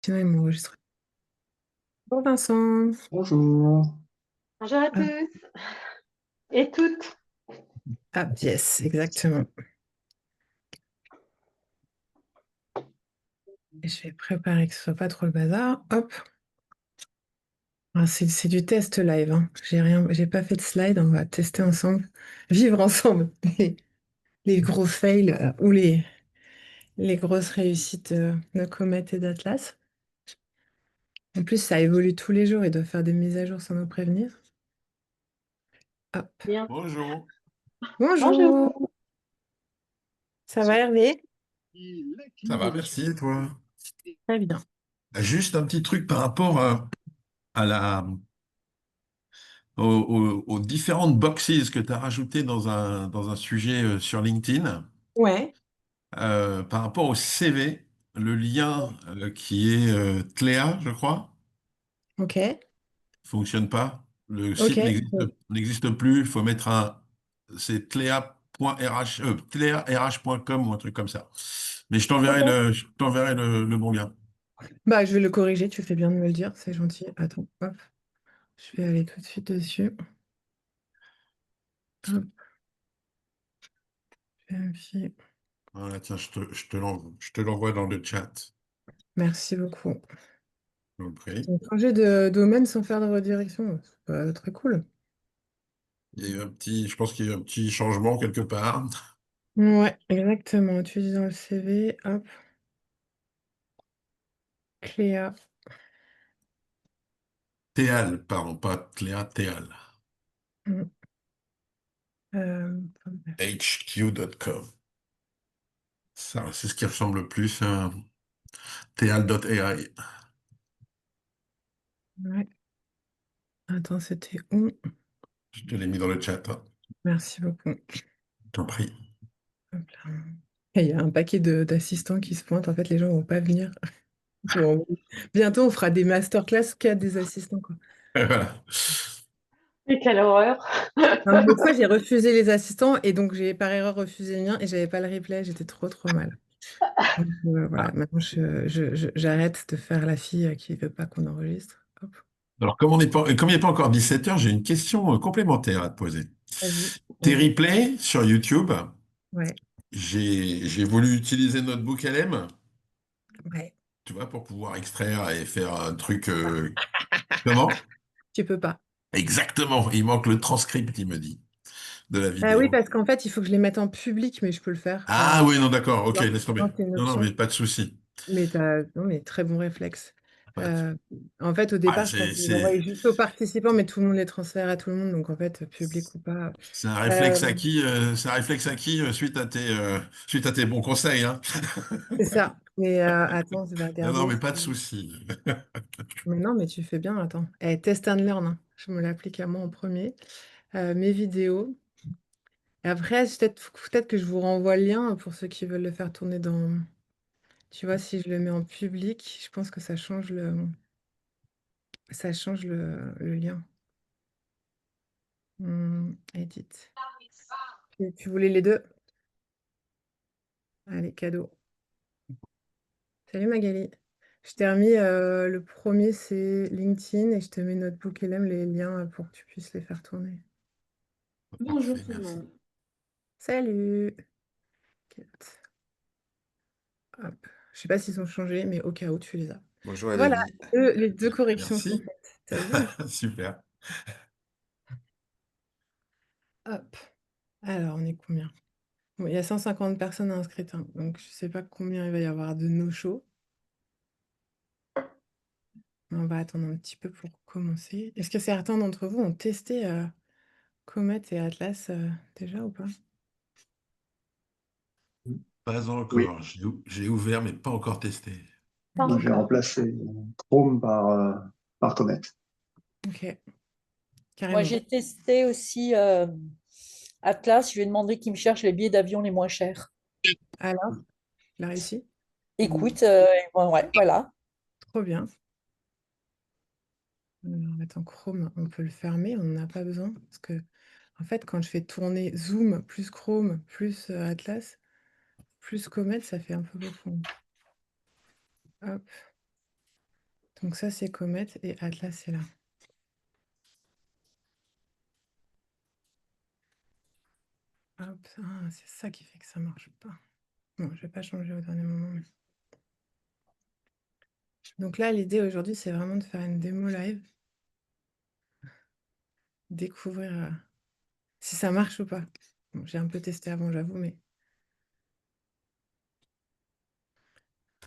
Sinon, il m'enregistre. Bonjour Vincent. Bonjour. Bonjour à Ah, tous et toutes. yes, exactement. Et je vais préparer que ce soit pas trop le bazar. Hop. Ah, c'est du test live, hein. J'ai pas fait de slide. On va tester ensemble, vivre ensemble les gros fails ou les grosses réussites de Comet et d'Atlas. En plus, ça évolue tous les jours. Ils doivent faire des mises à jour sans nous prévenir. Hop. Bien. Bonjour. Bonjour. Bonjour. Ça va Hervé? Ça va, merci, et toi? Très bien. Juste un petit truc par rapport à aux différentes boxes que tu as rajoutées dans un sujet sur LinkedIn. Ouais. Par rapport au CV, le lien qui est Cléa, je crois, Ok. fonctionne pas. Le Ok. site n'existe plus. Il faut mettre c'est cléa.rh, cléarh.com ou un truc comme ça. Mais Ok. je t'enverrai le bon lien. Bah, je vais le corriger, tu fais bien de me le dire, c'est gentil. Attends, hop, je vais aller tout de suite dessus. Hop, vérifier. Voilà, tiens, je te l'envoie dans le chat. Merci beaucoup. Je vous en prie. Donc, changer de domaine sans faire de redirection, c'est pas très cool. Il y a eu un petit, je pense qu'il y a eu un petit changement quelque part. Ouais, exactement. Utiliser dans le CV, hop, Cléa. Théal, pardon, pas Cléa, Théal. Hum, hop, HQ.com. Ça, c'est ce qui ressemble le plus à Théal.ai. ouais. Attends, c'était où? Je te l'ai mis dans le chat, hein. Merci beaucoup. Je t'en prie. Hop là. Et il y a un paquet d'assistants qui se pointent. En fait, les gens vont pas venir. Bon, bientôt, on fera des masterclass qu'à des assistants, quoi. Voilà. Et quelle horreur. Non, mais l'autre fois, j'ai refusé les assistants et donc j'ai par erreur refusé le mien et j'avais pas le replay, j'étais trop mal. Donc voilà, Ah. maintenant j'arrête de faire la fille qui veut pas qu'on enregistre. Hop, Alors, comme il n'est pas encore 17 heures, j'ai une question complémentaire à te poser. vas-y, Tes vas-y. replays sur YouTube, Ouais, j'ai voulu utiliser Notebook LM, ouais. tu vois, pour pouvoir extraire et faire un truc. Comment? Tu peux pas. Exactement. Il manque le transcript, il me dit, de la Ah oui, vidéo. parce qu'en fait, il faut que je les mette en public, mais je peux le faire. Ah oui, non, d'accord. Ok, Non, laisse tomber. non, c'est une Non, non, option. mais pas de souci. Mais non, mais très bon réflexe. Pas de- Euh, En fait, au Ah, départ, je pensais les envoyer juste aux participants, mais tout le monde les transfère à tout le monde, donc en fait, public ou pas. c'est un Euh, réflexe acquis, c'est un réflexe acquis suite à tes bons conseils, hein. c'est ça. Mais attends, je vais Non, non, regarder. mais pas de souci. Mais non, mais tu fais bien, attends. Eh, test and learn, hein. Je me l'applique à moi en premier. Mes vidéos. Et après, peut-être que je vous renvoie le lien pour ceux qui veulent le faire tourner dans. Tu vois, si je le mets en public, je pense que ça change le lien. Edit. Tu voulais les deux? Allez, cadeau. Salut Magali. Je t'ai remis le premier, c'est LinkedIn, et je te mets Notebook LM, les liens pour que tu puisses les faire tourner. Bonjour Parfait, tout le merci. monde. Salut! Hop. Je sais pas s'ils ont changé, mais au cas où, tu les as. Bonjour Voilà, Elodie. les deux corrections sont Merci. faites. T'as vu? Super. Hop. Alors, on est combien? Bon, il y a 150 personnes inscrites, hein, donc je sais pas combien il va y avoir de no-show. On va attendre un petit peu pour commencer. Est-ce que certains d'entre vous ont testé Comet et Atlas déjà ou pas? Pas Oui, encore. J'ai ouvert, mais pas encore testé. Pas moi j'ai Ok, encore. remplacé Chrome par Comet. ok, Moi, carrément. j'ai testé aussi Atlas. Je lui ai demandé qu'il me cherche les billets d'avion les moins chers. Alors, il a réussi? Écoute, ouais, voilà. Trop bien. Alors, attends, Chrome, on peut le fermer, on n'en a pas besoin. Parce que, en fait, quand je fais tourner Zoom plus Chrome plus Atlas plus Comet, ça fait un peu beaucoup. Hop. Donc ça, c'est Comet et Atlas, c'est là. Hop, ah, c'est ça qui fait que ça marche pas. Bon, je vais pas changer au dernier moment. Donc là, l'idée aujourd'hui, c'est vraiment de faire une démo live. Découvrir si ça marche ou pas. Bon, j'ai un peu testé avant, j'avoue, mais...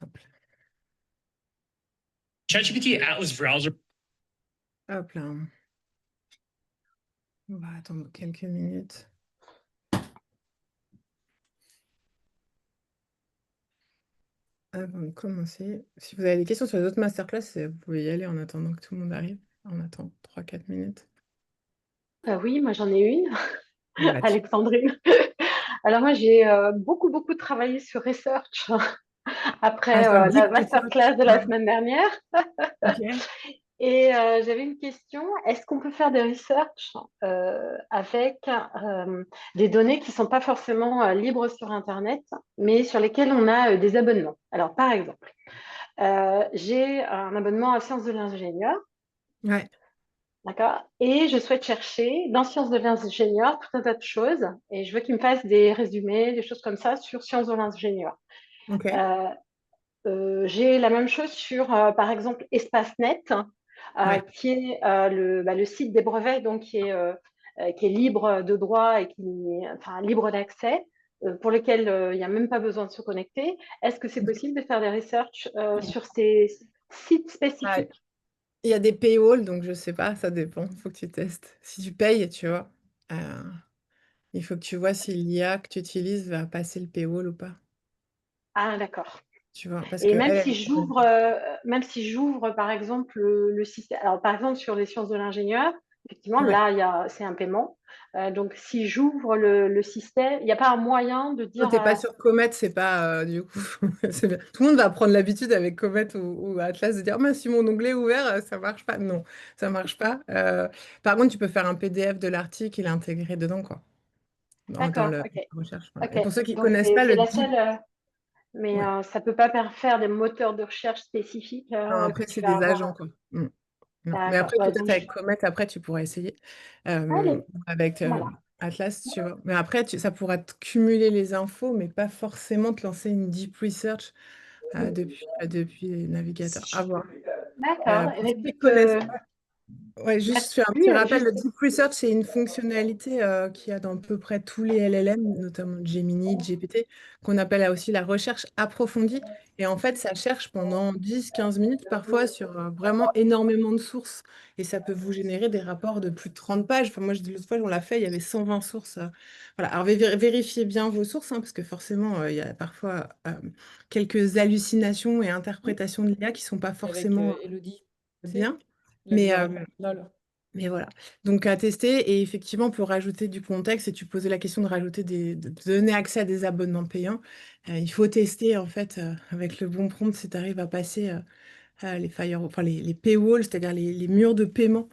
Hop, ChatGPT Atlas browser. hop là. On va attendre quelques minutes. Avant de commencer. Si vous avez des questions sur les autres masterclass, vous pouvez y aller en attendant que tout le monde arrive. On attend 3-4 minutes. Oui, moi j'en ai une, Bah, Alexandrine. Alors moi j'ai beaucoup travaillé sur Research après sur le la Deep Research. masterclass de la semaine dernière. Ok. Et j'avais une question, est-ce qu'on peut faire des research avec des données qui ne sont pas forcément libres sur Internet, mais sur lesquelles on a des abonnements? Alors par exemple, j'ai un abonnement à Sciences de l'ingénieur. Ouais. D'accord. Et je souhaite chercher dans Sciences de l'ingénieur tout un tas de choses. Et je veux qu'il me fasse des résumés, des choses comme ça sur Sciences de l'ingénieur. Ok. J'ai la même chose sur, par exemple, EspaceNet, Ouais. qui est le site des brevets, donc qui est libre de droit et qui est enfin, libre d'accès, pour lequel il n'y a même pas besoin de se connecter. Est-ce que c'est possible de faire des research sur ces sites Ouais. spécifiques? Il y a des paywalls, donc je sais pas, ça dépend. Il faut que tu testes. Si tu payes, tu vois, il faut que tu vois si l'IA que tu utilises va passer le paywall ou pas. Ah, d'accord. Tu vois, parce Et que elle même si j'ouvre par exemple le système, alors par exemple sur les sciences de l'ingénieur, effectivement ouais. là c'est un paiement. Donc si j'ouvre le système, il n'y a pas un moyen de Quand dire t'es pas sur Comet, c'est pas du coup. C'est bien. Tout le monde va prendre l'habitude avec Comet ou Atlas de dire mais si mon onglet est ouvert, ça marche pas. Non, ça marche pas. Par contre, tu peux faire un PDF de l'article, il est intégré dedans, quoi. Dans d'accord, la ok, recherche. Voilà. ok. Et pour ceux qui Donc connaissent pas c'est le la deep, seule, mais ouais. ça peut pas faire des moteurs de recherche spécifiques Non, que après, tu c'est vas des avoir. agents, quoi. Mm. Non. Mais D'accord. après, Ouais, peut-être donc avec Comet, après, tu pourras essayer. allez, Avec voilà. Atlas, tu vois. Mais après, ça pourra te cumuler les infos, mais pas forcément te lancer une deep research depuis les navigateurs. À voir. D'accord. Eh Pour bien, ceux qui écoute, connaissent Ouais, juste faire un petit là-dessus, rappel, juste le Deep Research, c'est une fonctionnalité qu'il y a dans à peu près tous les LLM, notamment Gemini, GPT, qu'on appelle aussi la recherche approfondie. Et en fait, ça cherche pendant 10-15 minutes, parfois sur vraiment énormément de sources. Et ça peut vous générer des rapports de plus de 30 pages. Enfin, moi, l'autre fois, on l'a fait, il y avait 120 sources. Voilà. Alors, vérifiez bien vos sources, hein, parce que forcément, il y a parfois quelques hallucinations et interprétations de l'IA qui ne sont pas Avec forcément Elodie, tu sais, bien. il a Mais, dit euh, lol. mais voilà. Donc à tester et effectivement pour rajouter du contexte, et tu posais la question de rajouter de donner accès à des abonnements payants, il faut tester en fait avec le bon prompt si tu arrives à passer enfin les paywalls, c'est-à-dire les murs de paiement.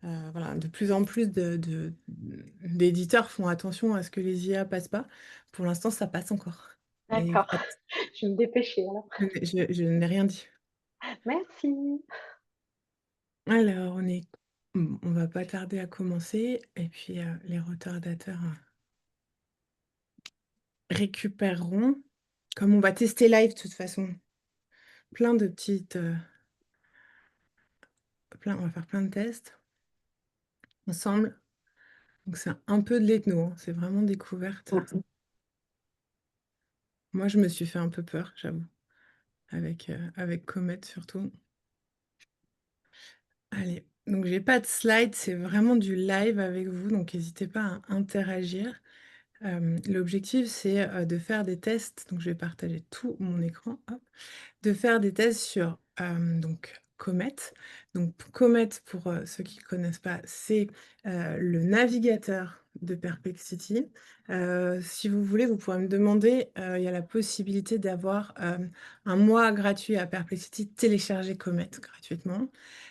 Voilà, de plus en plus d'éditeurs font attention à ce que les IA passent pas. Pour l'instant, ça passe encore. Mais il d'accord. faudra tester. Je vais me dépêcher alors. Je n'ai rien dit. Merci. Alors, on va pas tarder à commencer. Et puis, les retardateurs récupéreront. Comme on va tester live de toute façon, plein de petites... on va faire plein de tests ensemble. Donc, c'est un peu de l'ethno, hein. C'est vraiment découverte. Moi, je me suis fait un peu peur, j'avoue, avec Comet surtout. Allez, donc j'ai pas de slide, c'est vraiment du live avec vous, donc n'hésitez pas à interagir. L'objectif, c'est de faire des tests. Donc, je vais partager tout mon écran. Hop. De faire des tests sur donc Comet. Donc, Comet, pour ceux qui ne connaissent pas, c'est le navigateur de Perplexity. Si vous voulez, vous pourrez me demander, il y a la possibilité d'avoir un mois gratuit à Perplexity, télécharger Comet gratuitement.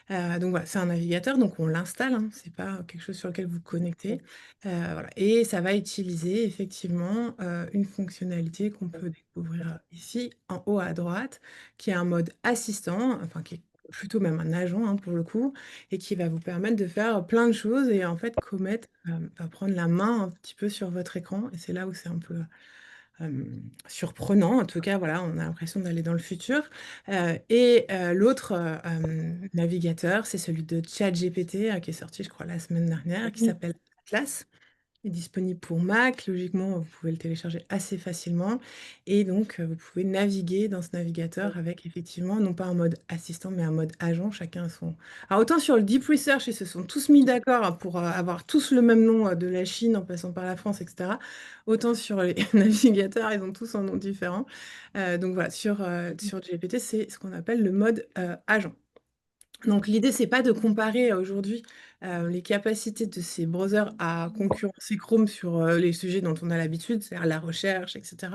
Donc voilà, c'est un navigateur, donc on l'installe, hein, c'est pas quelque chose sur lequel vous connectez. Voilà. Et ça va utiliser effectivement une fonctionnalité qu'on peut découvrir ici en haut à droite, qui est un mode assistant, enfin qui est plutôt même un agent hein, pour le coup, et qui va vous permettre de faire plein de choses. Et en fait, Comet va prendre la main un petit peu sur votre écran. Et c'est là où c'est un peu surprenant. En tout cas, voilà, on a l'impression d'aller dans le futur. L'autre navigateur, c'est celui de ChatGPT qui est sorti, je crois, la semaine dernière, qui s'appelle Atlas. Il est disponible pour Mac. Logiquement, vous pouvez le télécharger assez facilement. Et donc, vous pouvez naviguer dans ce navigateur avec effectivement, non pas un mode assistant, mais un mode agent. Chacun a son. Alors, autant sur le Deep Research, ils se sont tous mis d'accord pour avoir tous le même nom de la Chine en passant par la France, etc. Autant sur les navigateurs, ils ont tous un nom différent. Donc voilà, sur GPT, c'est ce qu'on appelle le mode agent. Donc l'idée, c'est pas de comparer aujourd'hui les capacités de ces browsers à concurrencer Chrome sur les sujets dont on a l'habitude, c'est-à-dire la recherche, etc.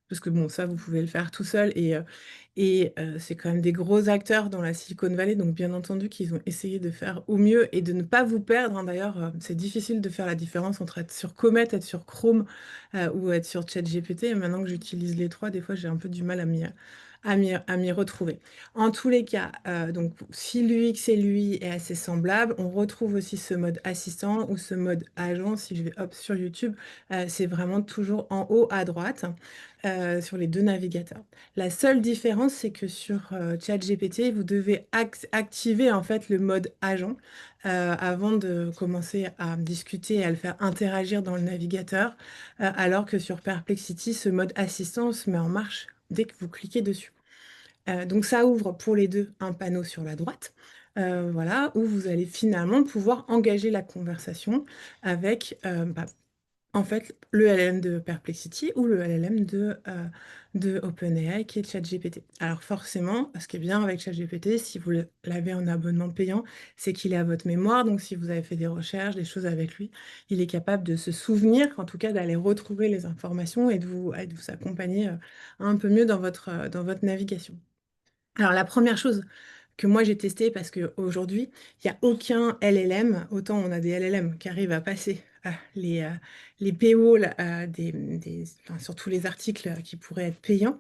Parce que bon, ça, vous pouvez le faire tout seul et c'est quand même des gros acteurs dans la Silicon Valley, donc bien entendu qu'ils ont essayé de faire au mieux et de ne pas vous perdre, hein. D'ailleurs, c'est difficile de faire la différence entre être sur Comet, être sur Chrome ou être sur ChatGPT. Et maintenant que j'utilise les trois, des fois, j'ai un peu du mal à m'y retrouver. En tous les cas, donc, si l'UX et l'UI est assez semblable, on retrouve aussi ce mode assistant ou ce mode agent. Si je vais hop, sur YouTube, c'est vraiment toujours en haut à droite sur les deux navigateurs. La seule différence, c'est que sur ChatGPT, vous devez activer en fait le mode agent avant de commencer à discuter et à le faire interagir dans le navigateur, alors que sur Perplexity, ce mode assistant se met en marche dès que vous cliquez dessus. Donc ça ouvre pour les deux un panneau sur la droite, voilà, où vous allez finalement pouvoir engager la conversation avec en fait, le LLM de Perplexity ou le LLM de OpenAI qui est ChatGPT. Alors forcément, ce qui est bien avec ChatGPT, si vous l'avez en abonnement payant, c'est qu'il est à votre mémoire. Donc si vous avez fait des recherches, des choses avec lui, il est capable de se souvenir, en tout cas d'aller retrouver les informations et de vous accompagner un peu mieux dans votre navigation. Alors la première chose que moi j'ai testé parce qu'aujourd'hui, il n'y a aucun LLM, autant on a des LLM qui arrivent à passer les paywalls enfin, sur tous les articles qui pourraient être payants,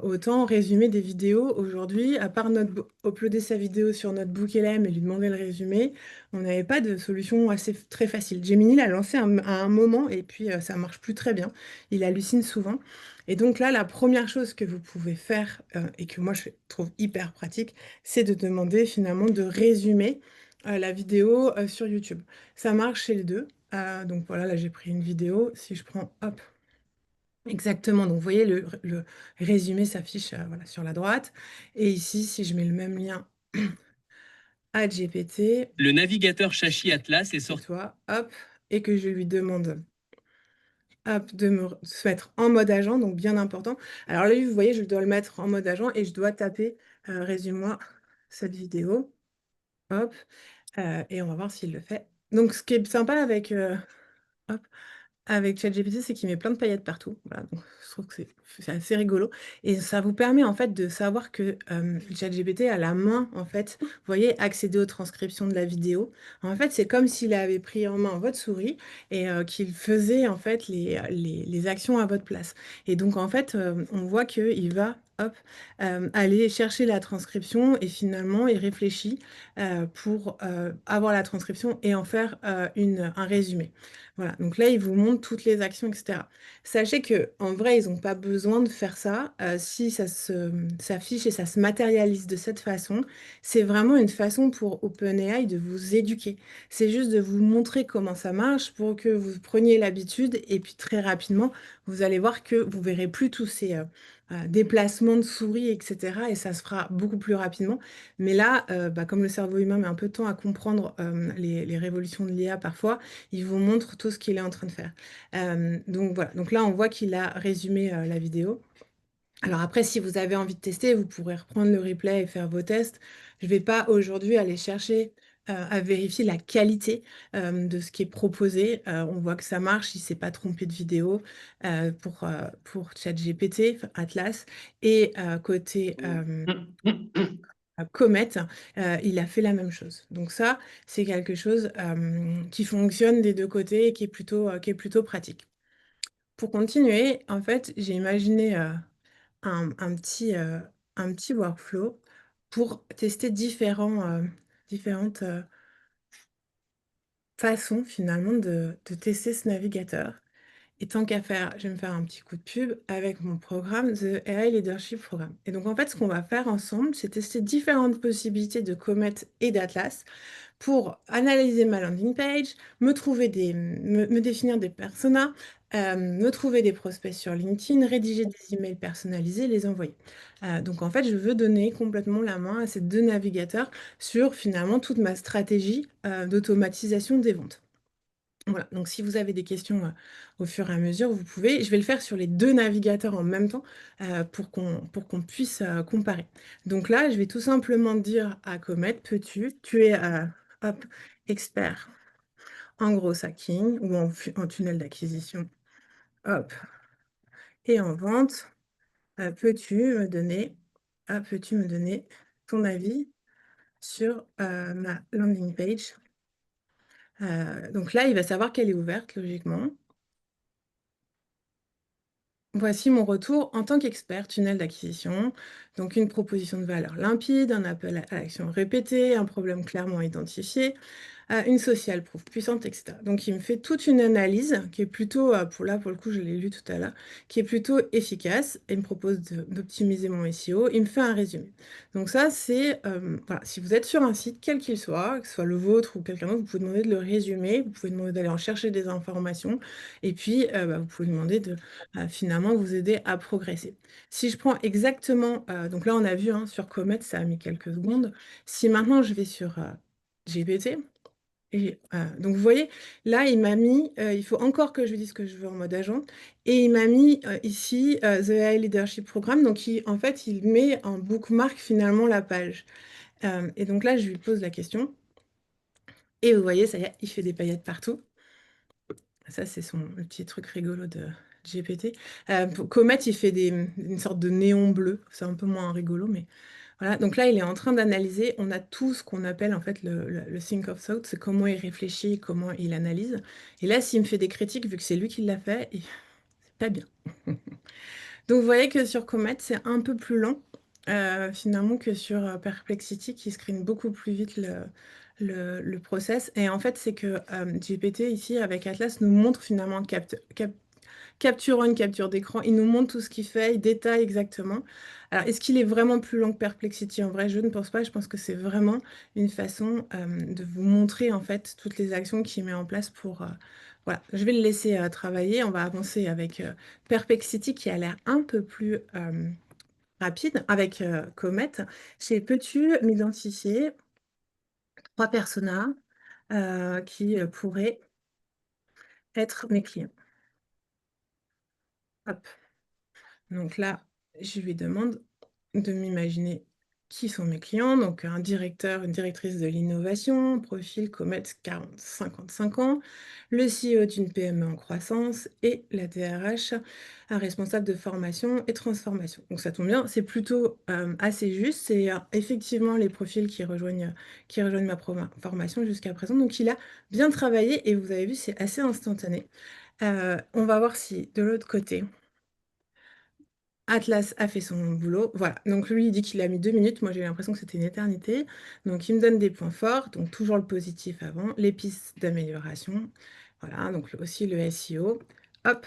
autant résumer des vidéos aujourd'hui, à part uploader sa vidéo sur notre book LM et lui demander le résumé, on n'avait pas de solution assez très facile. Gemini l'a lancé à un moment et puis ça marche plus très bien. Il hallucine souvent. Et donc là, la première chose que vous pouvez faire, et que moi je trouve hyper pratique, c'est de demander finalement de résumer la vidéo sur YouTube. Ça marche chez les deux. Donc voilà, là j'ai pris une vidéo. Si je prends, hop, exactement. Donc vous voyez, le résumé s'affiche voilà, sur la droite. Et ici, si je mets le même lien à GPT, Le navigateur Shashi Atlas est c'est sorti. toi, hop, et que je lui demande hop, de se mettre en mode agent, donc bien important. Alors là, vous voyez, je dois le mettre en mode agent et je dois taper résume-moi cette vidéo. Hop, et on va voir s'il le fait. Donc, ce qui est sympa hop, avec ChatGPT, c'est qu'il met plein de paillettes partout. Voilà, donc je trouve que c'est assez rigolo. Et ça vous permet en fait de savoir que ChatGPT a la main, en fait, vous voyez, accéder aux transcriptions de la vidéo. En fait, c'est comme s'il avait pris en main votre souris et qu'il faisait en fait les actions à votre place. Et donc, en fait, on voit qu'il va. Hop, aller chercher la transcription et finalement il réfléchit pour avoir la transcription et en faire un résumé. Voilà, donc là, il vous montre toutes les actions, etc. Sachez que en vrai, ils n'ont pas besoin de faire ça. Si ça s'affiche et ça se matérialise de cette façon, c'est vraiment une façon pour OpenAI de vous éduquer. C'est juste de vous montrer comment ça marche pour que vous preniez l'habitude et puis très rapidement, vous allez voir que vous verrez plus tous ces déplacements de souris, etc. Et ça se fera beaucoup plus rapidement. Mais là, comme le cerveau humain met un peu de temps à comprendre les révolutions de l'IA parfois, il vous montre tout ce qu'il est en train de faire. Donc voilà, donc là on voit qu'il a résumé la vidéo. Alors après, si vous avez envie de tester, vous pourrez reprendre le replay et faire vos tests. Je ne vais pas aujourd'hui aller chercher à vérifier la qualité de ce qui est proposé. On voit que ça marche, il ne s'est pas trompé de vidéo pour ChatGPT, Atlas. Et côté Comet, il a fait la même chose. Donc ça, c'est quelque chose qui fonctionne des deux côtés et qui est plutôt pratique. Pour continuer, en fait, j'ai imaginé un petit workflow pour tester différentes façons finalement de tester ce navigateur. Et tant qu'à faire, je vais me faire un petit coup de pub avec mon programme, The AI Leadership Programme. Et donc, en fait, ce qu'on va faire ensemble, c'est tester différentes possibilités de Comet et d'Atlas pour analyser ma landing page, me définir des personas, me trouver des prospects sur LinkedIn, rédiger des emails personnalisés, les envoyer. Donc, en fait, je veux donner complètement la main à ces deux navigateurs sur finalement toute ma stratégie d'automatisation des ventes. Voilà, donc si vous avez des questions au fur et à mesure, vous pouvez. Je vais le faire sur les deux navigateurs en même temps pour qu'on puisse comparer. Donc là, je vais tout simplement dire à Comet, tu es hop, expert en gros hacking ou en tunnel d'acquisition, hop, et en vente, peux-tu me donner ton avis sur ma landing page? Donc là, il va savoir qu'elle est ouverte, logiquement. Voici mon retour en tant qu'expert tunnel d'acquisition. Donc une proposition de valeur limpide, un appel à l'action répété, un problème clairement identifié, une social proof puissante, etc. Donc il me fait toute une analyse qui est plutôt, pour le coup, je l'ai lu tout à l'heure, qui est plutôt efficace. Il me propose d'optimiser mon SEO. Il me fait un résumé. Donc ça, c'est, voilà, si vous êtes sur un site, quel qu'il soit, que ce soit le vôtre ou quelqu'un d'autre, vous pouvez demander de le résumer, vous pouvez demander d'aller en chercher des informations, et puis vous pouvez demander de finalement vous aider à progresser. Si je prends exactement, donc là on a vu sur Comet, ça a mis quelques secondes. Si maintenant je vais sur GPT, et donc vous voyez, là il m'a mis, il faut encore que je lui dise ce que je veux en mode agent, et il m'a mis ici The AI Leadership Programme, donc en fait il met en bookmark finalement la page. Et donc là je lui pose la question, et vous voyez, ça y est, il fait des paillettes partout. Ça, c'est le petit truc rigolo de GPT. Pour Comet, il fait une sorte de néon bleu. C'est un peu moins rigolo, mais voilà. Donc là, il est en train d'analyser. On a tout ce qu'on appelle en fait le think of thought. C'est comment il réfléchit, comment il analyse. Et là, s'il me fait des critiques, vu que c'est lui qui l'a fait, c'est pas bien. Donc vous voyez que sur Comet, c'est un peu plus lent finalement que sur Perplexity qui screen beaucoup plus vite le process. Et en fait, c'est que GPT ici avec Atlas nous montre finalement capture one, capture d'écran. Il nous montre tout ce qu'il fait, il détaille exactement. Alors, est-ce qu'il est vraiment plus long que Perplexity? En vrai, je ne pense pas. Je pense que c'est vraiment une façon de vous montrer en fait toutes les actions qu'il met en place pour. Voilà, je vais le laisser travailler. On va avancer avec Perplexity qui a l'air un peu plus rapide avec Comet. Peux-tu m'identifier 3 personas qui pourraient être mes clients? Hop. Donc là, je lui demande de m'imaginer qui sont mes clients. Donc un directeur, une directrice de l'innovation, profil Comet 40-55 ans, le CEO d'une PME en croissance et la DRH, un responsable de formation et transformation. Donc ça tombe bien, c'est plutôt assez juste. C'est effectivement les profils qui rejoignent ma formation jusqu'à présent. Donc il a bien travaillé et vous avez vu, c'est assez instantané. On va voir si de l'autre côté, Atlas a fait son boulot. Voilà. Donc lui, il dit qu'il a mis 2 minutes. Moi, j'ai l'impression que c'était une éternité. Donc, il me donne des points forts. Donc, toujours le positif avant. Les pistes d'amélioration. Voilà. Donc, aussi le SEO. Hop.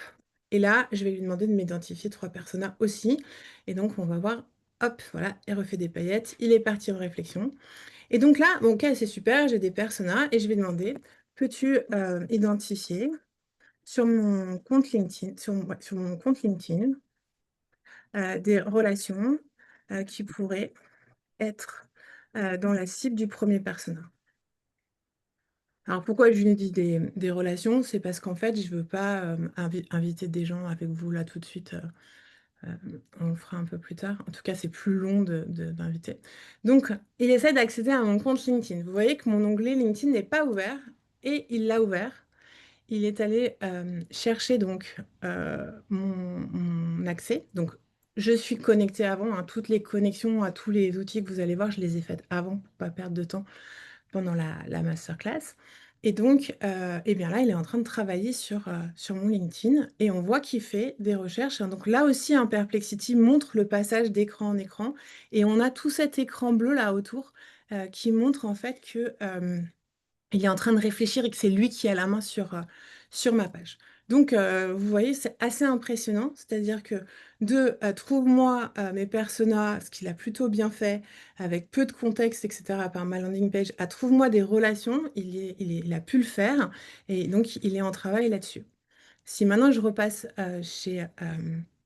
Et là, je vais lui demander de m'identifier 3 personas aussi. Et donc, on va voir. Hop. Voilà. Il refait des paillettes. Il est parti en réflexion. Et donc là, bon, ok, c'est super. J'ai des personas. Et je vais demander, peux-tu identifier sur mon compte LinkedIn, sur mon compte LinkedIn, des relations qui pourraient être dans la cible du premier persona. Alors pourquoi je lui dis des relations? C'est parce qu'en fait, je ne veux pas inviter des gens avec vous là tout de suite. On le fera un peu plus tard. En tout cas, c'est plus long d'inviter. Donc, il essaie d'accéder à mon compte LinkedIn. Vous voyez que mon onglet LinkedIn n'est pas ouvert et il l'a ouvert. Il est allé chercher donc mon accès. Donc, je suis connectée avant. Toutes les connexions à tous les outils que vous allez voir, je les ai faites avant pour ne pas perdre de temps pendant la masterclass. Et donc, eh bien là, il est en train de travailler sur mon LinkedIn et on voit qu'il fait des recherches. Donc là aussi, un Perplexity montre le passage d'écran en écran et on a tout cet écran bleu là autour qui montre en fait que il est en train de réfléchir et que c'est lui qui a la main sur ma page. Donc, vous voyez, c'est assez impressionnant. C'est-à-dire que trouve-moi mes personas, ce qu'il a plutôt bien fait, avec peu de contexte, etc., par ma landing page, à trouve-moi des relations, il a pu le faire. Et donc, il est en travail là-dessus. Si maintenant je repasse chez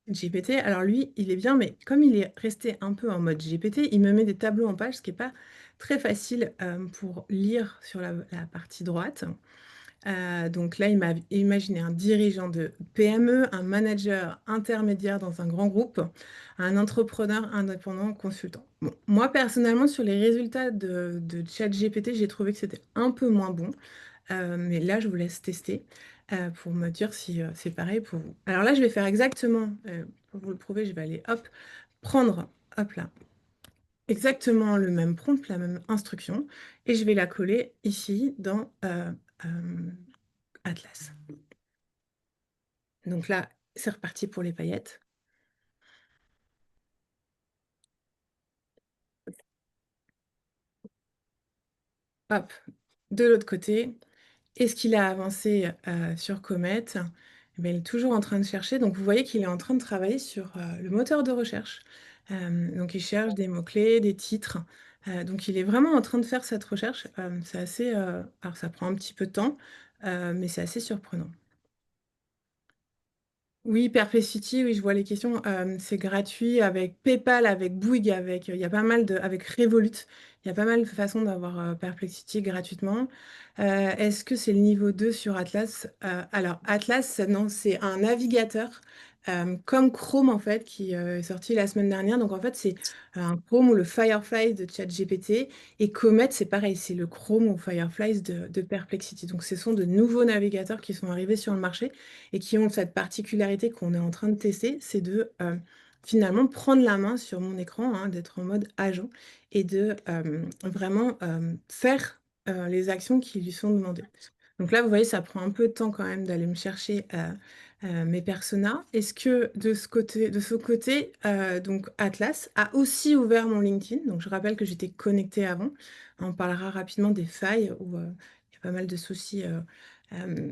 GPT, alors lui, il est bien, mais comme il est resté un peu en mode GPT, il me met des tableaux en page, ce qui n'est pas très facile pour lire sur la partie droite. Donc là, il m'a imaginé un dirigeant de PME, un manager intermédiaire dans un grand groupe, un entrepreneur indépendant consultant. Bon, moi, personnellement, sur les résultats de ChatGPT, j'ai trouvé que c'était un peu moins bon. Mais là, je vous laisse tester pour me dire si c'est pareil pour vous. Alors là, je vais faire exactement, pour vous le prouver, je vais aller, hop, prendre, hop là, exactement le même prompt, la même instruction, et je vais la coller ici dans Atlas. Donc là, c'est reparti pour les paillettes. Hop, de l'autre côté. Est-ce qu'il a avancé sur Comet? Eh bien, il est toujours en train de chercher. Donc, vous voyez qu'il est en train de travailler sur le moteur de recherche. Donc, il cherche des mots-clés, des titres. Donc, il est vraiment en train de faire cette recherche. C'est assez... alors, ça prend un petit peu de temps, mais c'est assez surprenant. Oui, Perplexity, oui, je vois les questions. C'est gratuit avec PayPal, avec Bouygues, il y a pas mal avec Revolut. Il y a pas mal de façons d'avoir Perplexity gratuitement. Est-ce que c'est le niveau 2 sur Atlas? Alors, Atlas, non, c'est un navigateur comme Chrome, en fait, qui est sorti la semaine dernière. Donc, en fait, c'est un Chrome ou le Firefly de ChatGPT. Et Comet, c'est pareil, c'est le Chrome ou Firefly de Perplexity. Donc, ce sont de nouveaux navigateurs qui sont arrivés sur le marché et qui ont cette particularité qu'on est en train de tester, c'est de finalement prendre la main sur mon écran, hein, d'être en mode agent et de vraiment faire les actions qui lui sont demandées. Donc là, vous voyez, ça prend un peu de temps quand même d'aller me chercher mes personas. Est-ce que de ce côté, donc Atlas a aussi ouvert mon LinkedIn. Donc je rappelle que j'étais connectée avant. On parlera rapidement des failles où il y a pas mal de soucis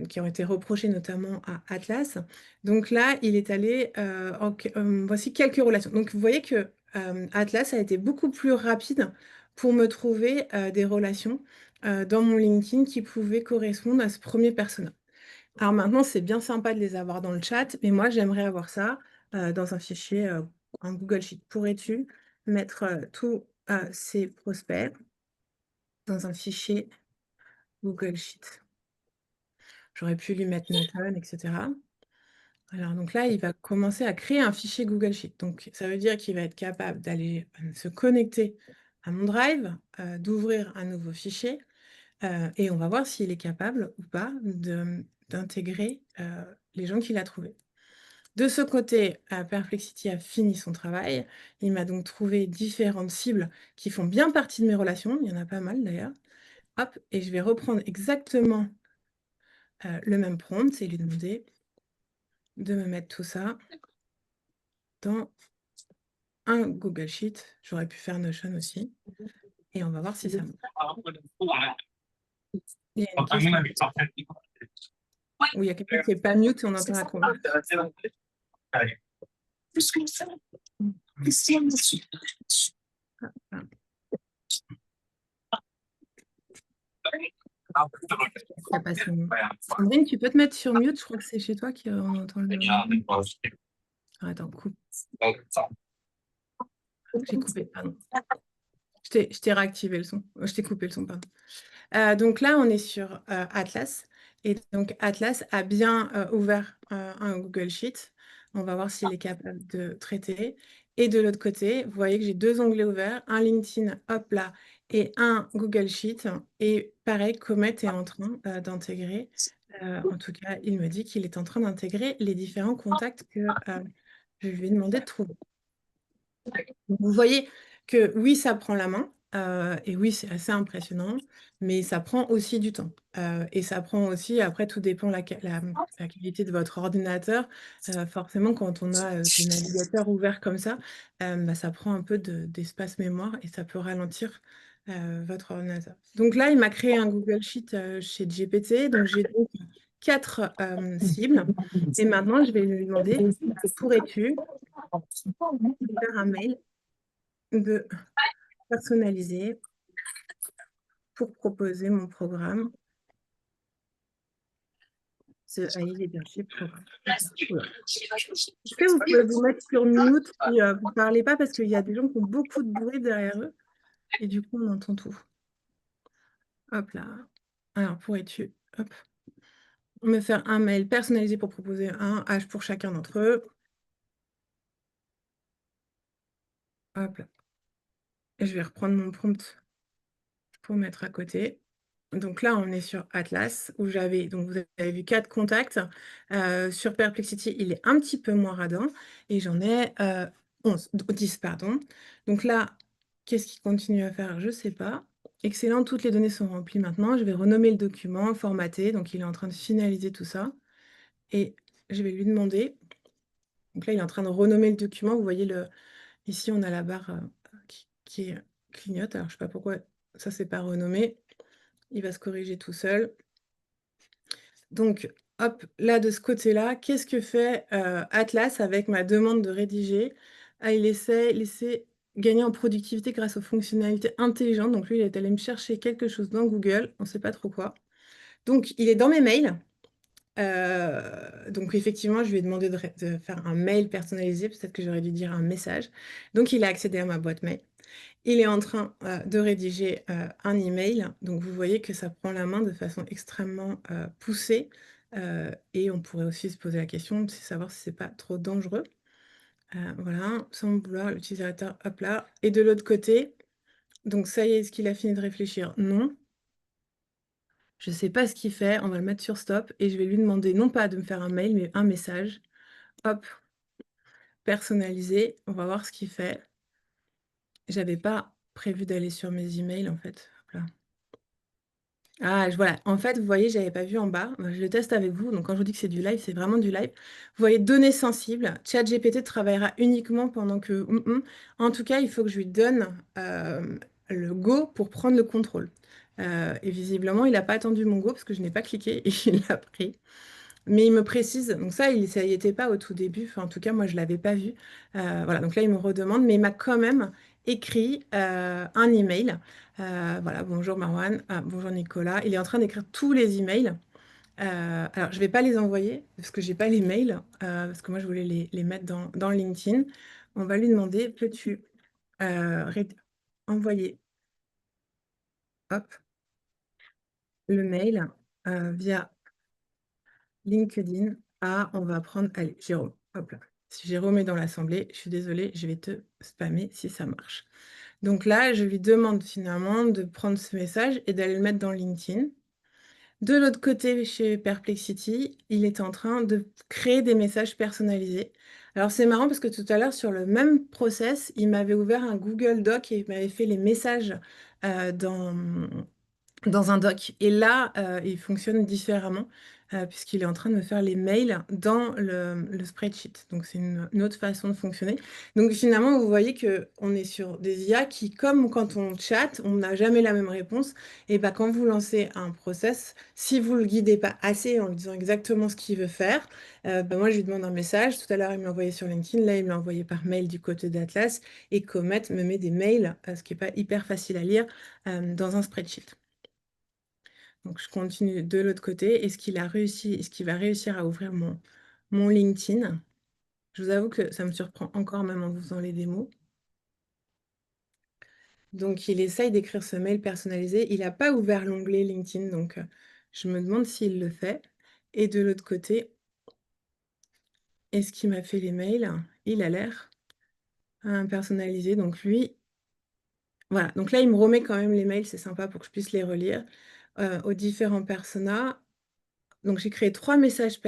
qui ont été reprochés notamment à Atlas. Donc là, il est allé, voici quelques relations. Donc vous voyez que Atlas a été beaucoup plus rapide pour me trouver des relations dans mon LinkedIn qui pouvaient correspondre à ce premier persona. Alors maintenant, c'est bien sympa de les avoir dans le chat, mais moi, j'aimerais avoir ça dans un fichier, en Google Sheet. Pourrais-tu mettre tous ces prospects dans un fichier Google Sheet? J'aurais pu lui mettre Nathan, etc. Alors donc là, il va commencer à créer un fichier Google Sheet. Donc ça veut dire qu'il va être capable d'aller se connecter à mon Drive, d'ouvrir un nouveau fichier, et on va voir s'il est capable ou pas d'intégrer les gens qu'il a trouvés. De ce côté, Perplexity a fini son travail. Il m'a donc trouvé différentes cibles qui font bien partie de mes relations. Il y en a pas mal d'ailleurs. Hop, et je vais reprendre exactement le même prompt et lui demander de me mettre tout ça dans un Google Sheet. J'aurais pu faire Notion aussi. Et on va voir si ça marche. Il y a une question. Oui, il y a quelqu'un qui n'est pas mute et on entend la conversation. Ça passe. Sandrine, tu peux te mettre sur mute, je crois que c'est chez toi qu'on entend le... Attends, coupe. J'ai coupé, pardon. Je t'ai réactivé le son. Je t'ai coupé le son, pardon. Donc là, on est sur Atlas. Et donc, Atlas a bien ouvert un Google Sheet. On va voir s'il est capable de traiter. Et de l'autre côté, vous voyez que j'ai deux onglets ouverts, un LinkedIn, hop là, et un Google Sheet. Et pareil, Comet est en train d'intégrer, en tout cas, il me dit qu'il est en train d'intégrer les différents contacts que je lui ai demandé de trouver. Vous voyez que oui, ça prend la main. Et oui, c'est assez impressionnant, mais ça prend aussi du temps. Et ça prend aussi, après, tout dépend la qualité de votre ordinateur. Forcément, quand on a des navigateurs ouverts comme ça, bah, ça prend un peu d'espace mémoire et ça peut ralentir votre ordinateur. Donc là, il m'a créé un Google Sheet chez GPT. Donc j'ai donc 4 cibles. Et maintenant, je vais lui demander, pourrais-tu faire un mail personnalisé pour proposer mon programme, The AI Leadership Programme. Oula. Est-ce que vous pouvez vous mettre sur mute si vous ne parlez pas parce qu'il y a des gens qui ont beaucoup de bruit derrière eux et du coup on entend tout. Hop là. Alors pourrais-tu me faire un mail personnalisé pour proposer un H pour chacun d'entre eux. Hop là. Et je vais reprendre mon prompt pour mettre à côté. Donc là, on est sur Atlas, où j'avais, donc vous avez vu 4 contacts. Sur Perplexity, il est un petit peu moins radin, et j'en ai 10, pardon. Donc là, qu'est-ce qu'il continue à faire? Je ne sais pas. Excellent, toutes les données sont remplies maintenant. Je vais renommer le document, formater. Donc il est en train de finaliser tout ça. Et je vais lui demander. Donc là, il est en train de renommer le document. Vous voyez, ici, on a la barre qui clignote. Alors, je ne sais pas pourquoi ça ne s'est pas renommé. Il va se corriger tout seul. Donc, hop, là, de ce côté-là, qu'est-ce que fait Atlas avec ma demande de rédiger? Il laisser gagner en productivité grâce aux fonctionnalités intelligentes. Donc, lui, il est allé me chercher quelque chose dans Google, on ne sait pas trop quoi. Donc, il est dans mes mails. Donc, effectivement, je lui ai demandé de faire un mail personnalisé. Peut-être que j'aurais dû dire un message. Donc, il a accédé à ma boîte mail. Il est en train de rédiger un email. Donc, vous voyez que ça prend la main de façon extrêmement poussée. Et on pourrait aussi se poser la question de savoir si c'est pas trop dangereux. Voilà, sans vouloir l'utilisateur, hop là. Et de l'autre côté, donc ça y est, est-ce qu'il a fini de réfléchir? Non. Je ne sais pas ce qu'il fait. On va le mettre sur stop et je vais lui demander non pas de me faire un mail, mais un message. Hop, personnalisé. On va voir ce qu'il fait. J'avais pas prévu d'aller sur mes emails en fait. Hop là. Ah, voilà. En fait, vous voyez, j'avais pas vu en bas. Je le teste avec vous. Donc, quand je vous dis que c'est du live, c'est vraiment du live. Vous voyez, données sensibles. ChatGPT travaillera uniquement pendant que... En tout cas, il faut que je lui donne le go pour prendre le contrôle. Et visiblement, il n'a pas attendu mon go parce que je n'ai pas cliqué et il l'a pris. Mais il me précise, donc ça y était pas au tout début, enfin, en tout cas moi je l'avais pas vu. Voilà, donc là il me redemande, mais il m'a quand même écrit un email. Voilà, bonjour Marwan, bonjour Nicolas. Il est en train d'écrire tous les emails. Alors je vais pas les envoyer parce que j'ai pas les mails, parce que moi je voulais les mettre dans LinkedIn. On va lui demander, peux-tu envoyer hop, le mail via LinkedIn. On va prendre, allez, Jérôme. Hop là. Si Jérôme est dans l'assemblée, je suis désolée, je vais te spammer si ça marche. Donc là, je lui demande finalement de prendre ce message et d'aller le mettre dans LinkedIn. De l'autre côté, chez Perplexity, il est en train de créer des messages personnalisés. Alors c'est marrant parce que tout à l'heure, sur le même process, il m'avait ouvert un Google Doc et il m'avait fait les messages dans un doc. Et là, il fonctionne différemment puisqu'il est en train de me faire les mails dans le spreadsheet. Donc, c'est une autre façon de fonctionner. Donc, finalement, vous voyez qu'on est sur des IA qui, comme quand on chatte, on n'a jamais la même réponse. Et bah, quand vous lancez un process, si vous ne le guidez pas assez en lui disant exactement ce qu'il veut faire, bah, moi, je lui demande un message. Tout à l'heure, il me l'a envoyé sur LinkedIn. Là, il me l'a envoyé par mail du côté d'Atlas. Et Comet me met des mails, ce qui n'est pas hyper facile à lire, dans un spreadsheet. Donc, je continue de l'autre côté. Est-ce qu'il va réussir à ouvrir mon LinkedIn? Je vous avoue que ça me surprend encore même en vous faisant les démos. Donc, il essaye d'écrire ce mail personnalisé. Il n'a pas ouvert l'onglet LinkedIn, donc je me demande s'il le fait. Et de l'autre côté, est-ce qu'il m'a fait les mails? Il a l'air personnalisé. Donc, lui, voilà. Donc là, il me remet quand même les mails. C'est sympa pour que je puisse les relire aux différents personas. Donc, j'ai créé 3 messages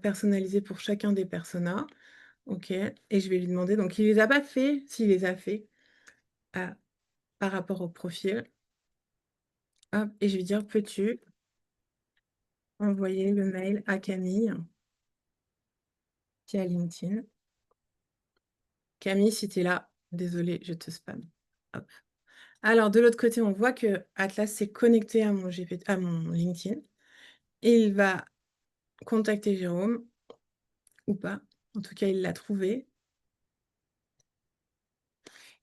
personnalisés pour chacun des personas. OK. Et je vais lui demander. Donc, il ne les a pas fait. S'il les a fait. par rapport au profil. Hop, et je vais dire, peux-tu envoyer le mail à Camille via LinkedIn. Camille, si tu es là, désolée, je te spam. Hop. Alors, de l'autre côté, on voit que Atlas s'est connecté à mon LinkedIn. Et il va contacter Jérôme, ou pas. En tout cas, il l'a trouvé.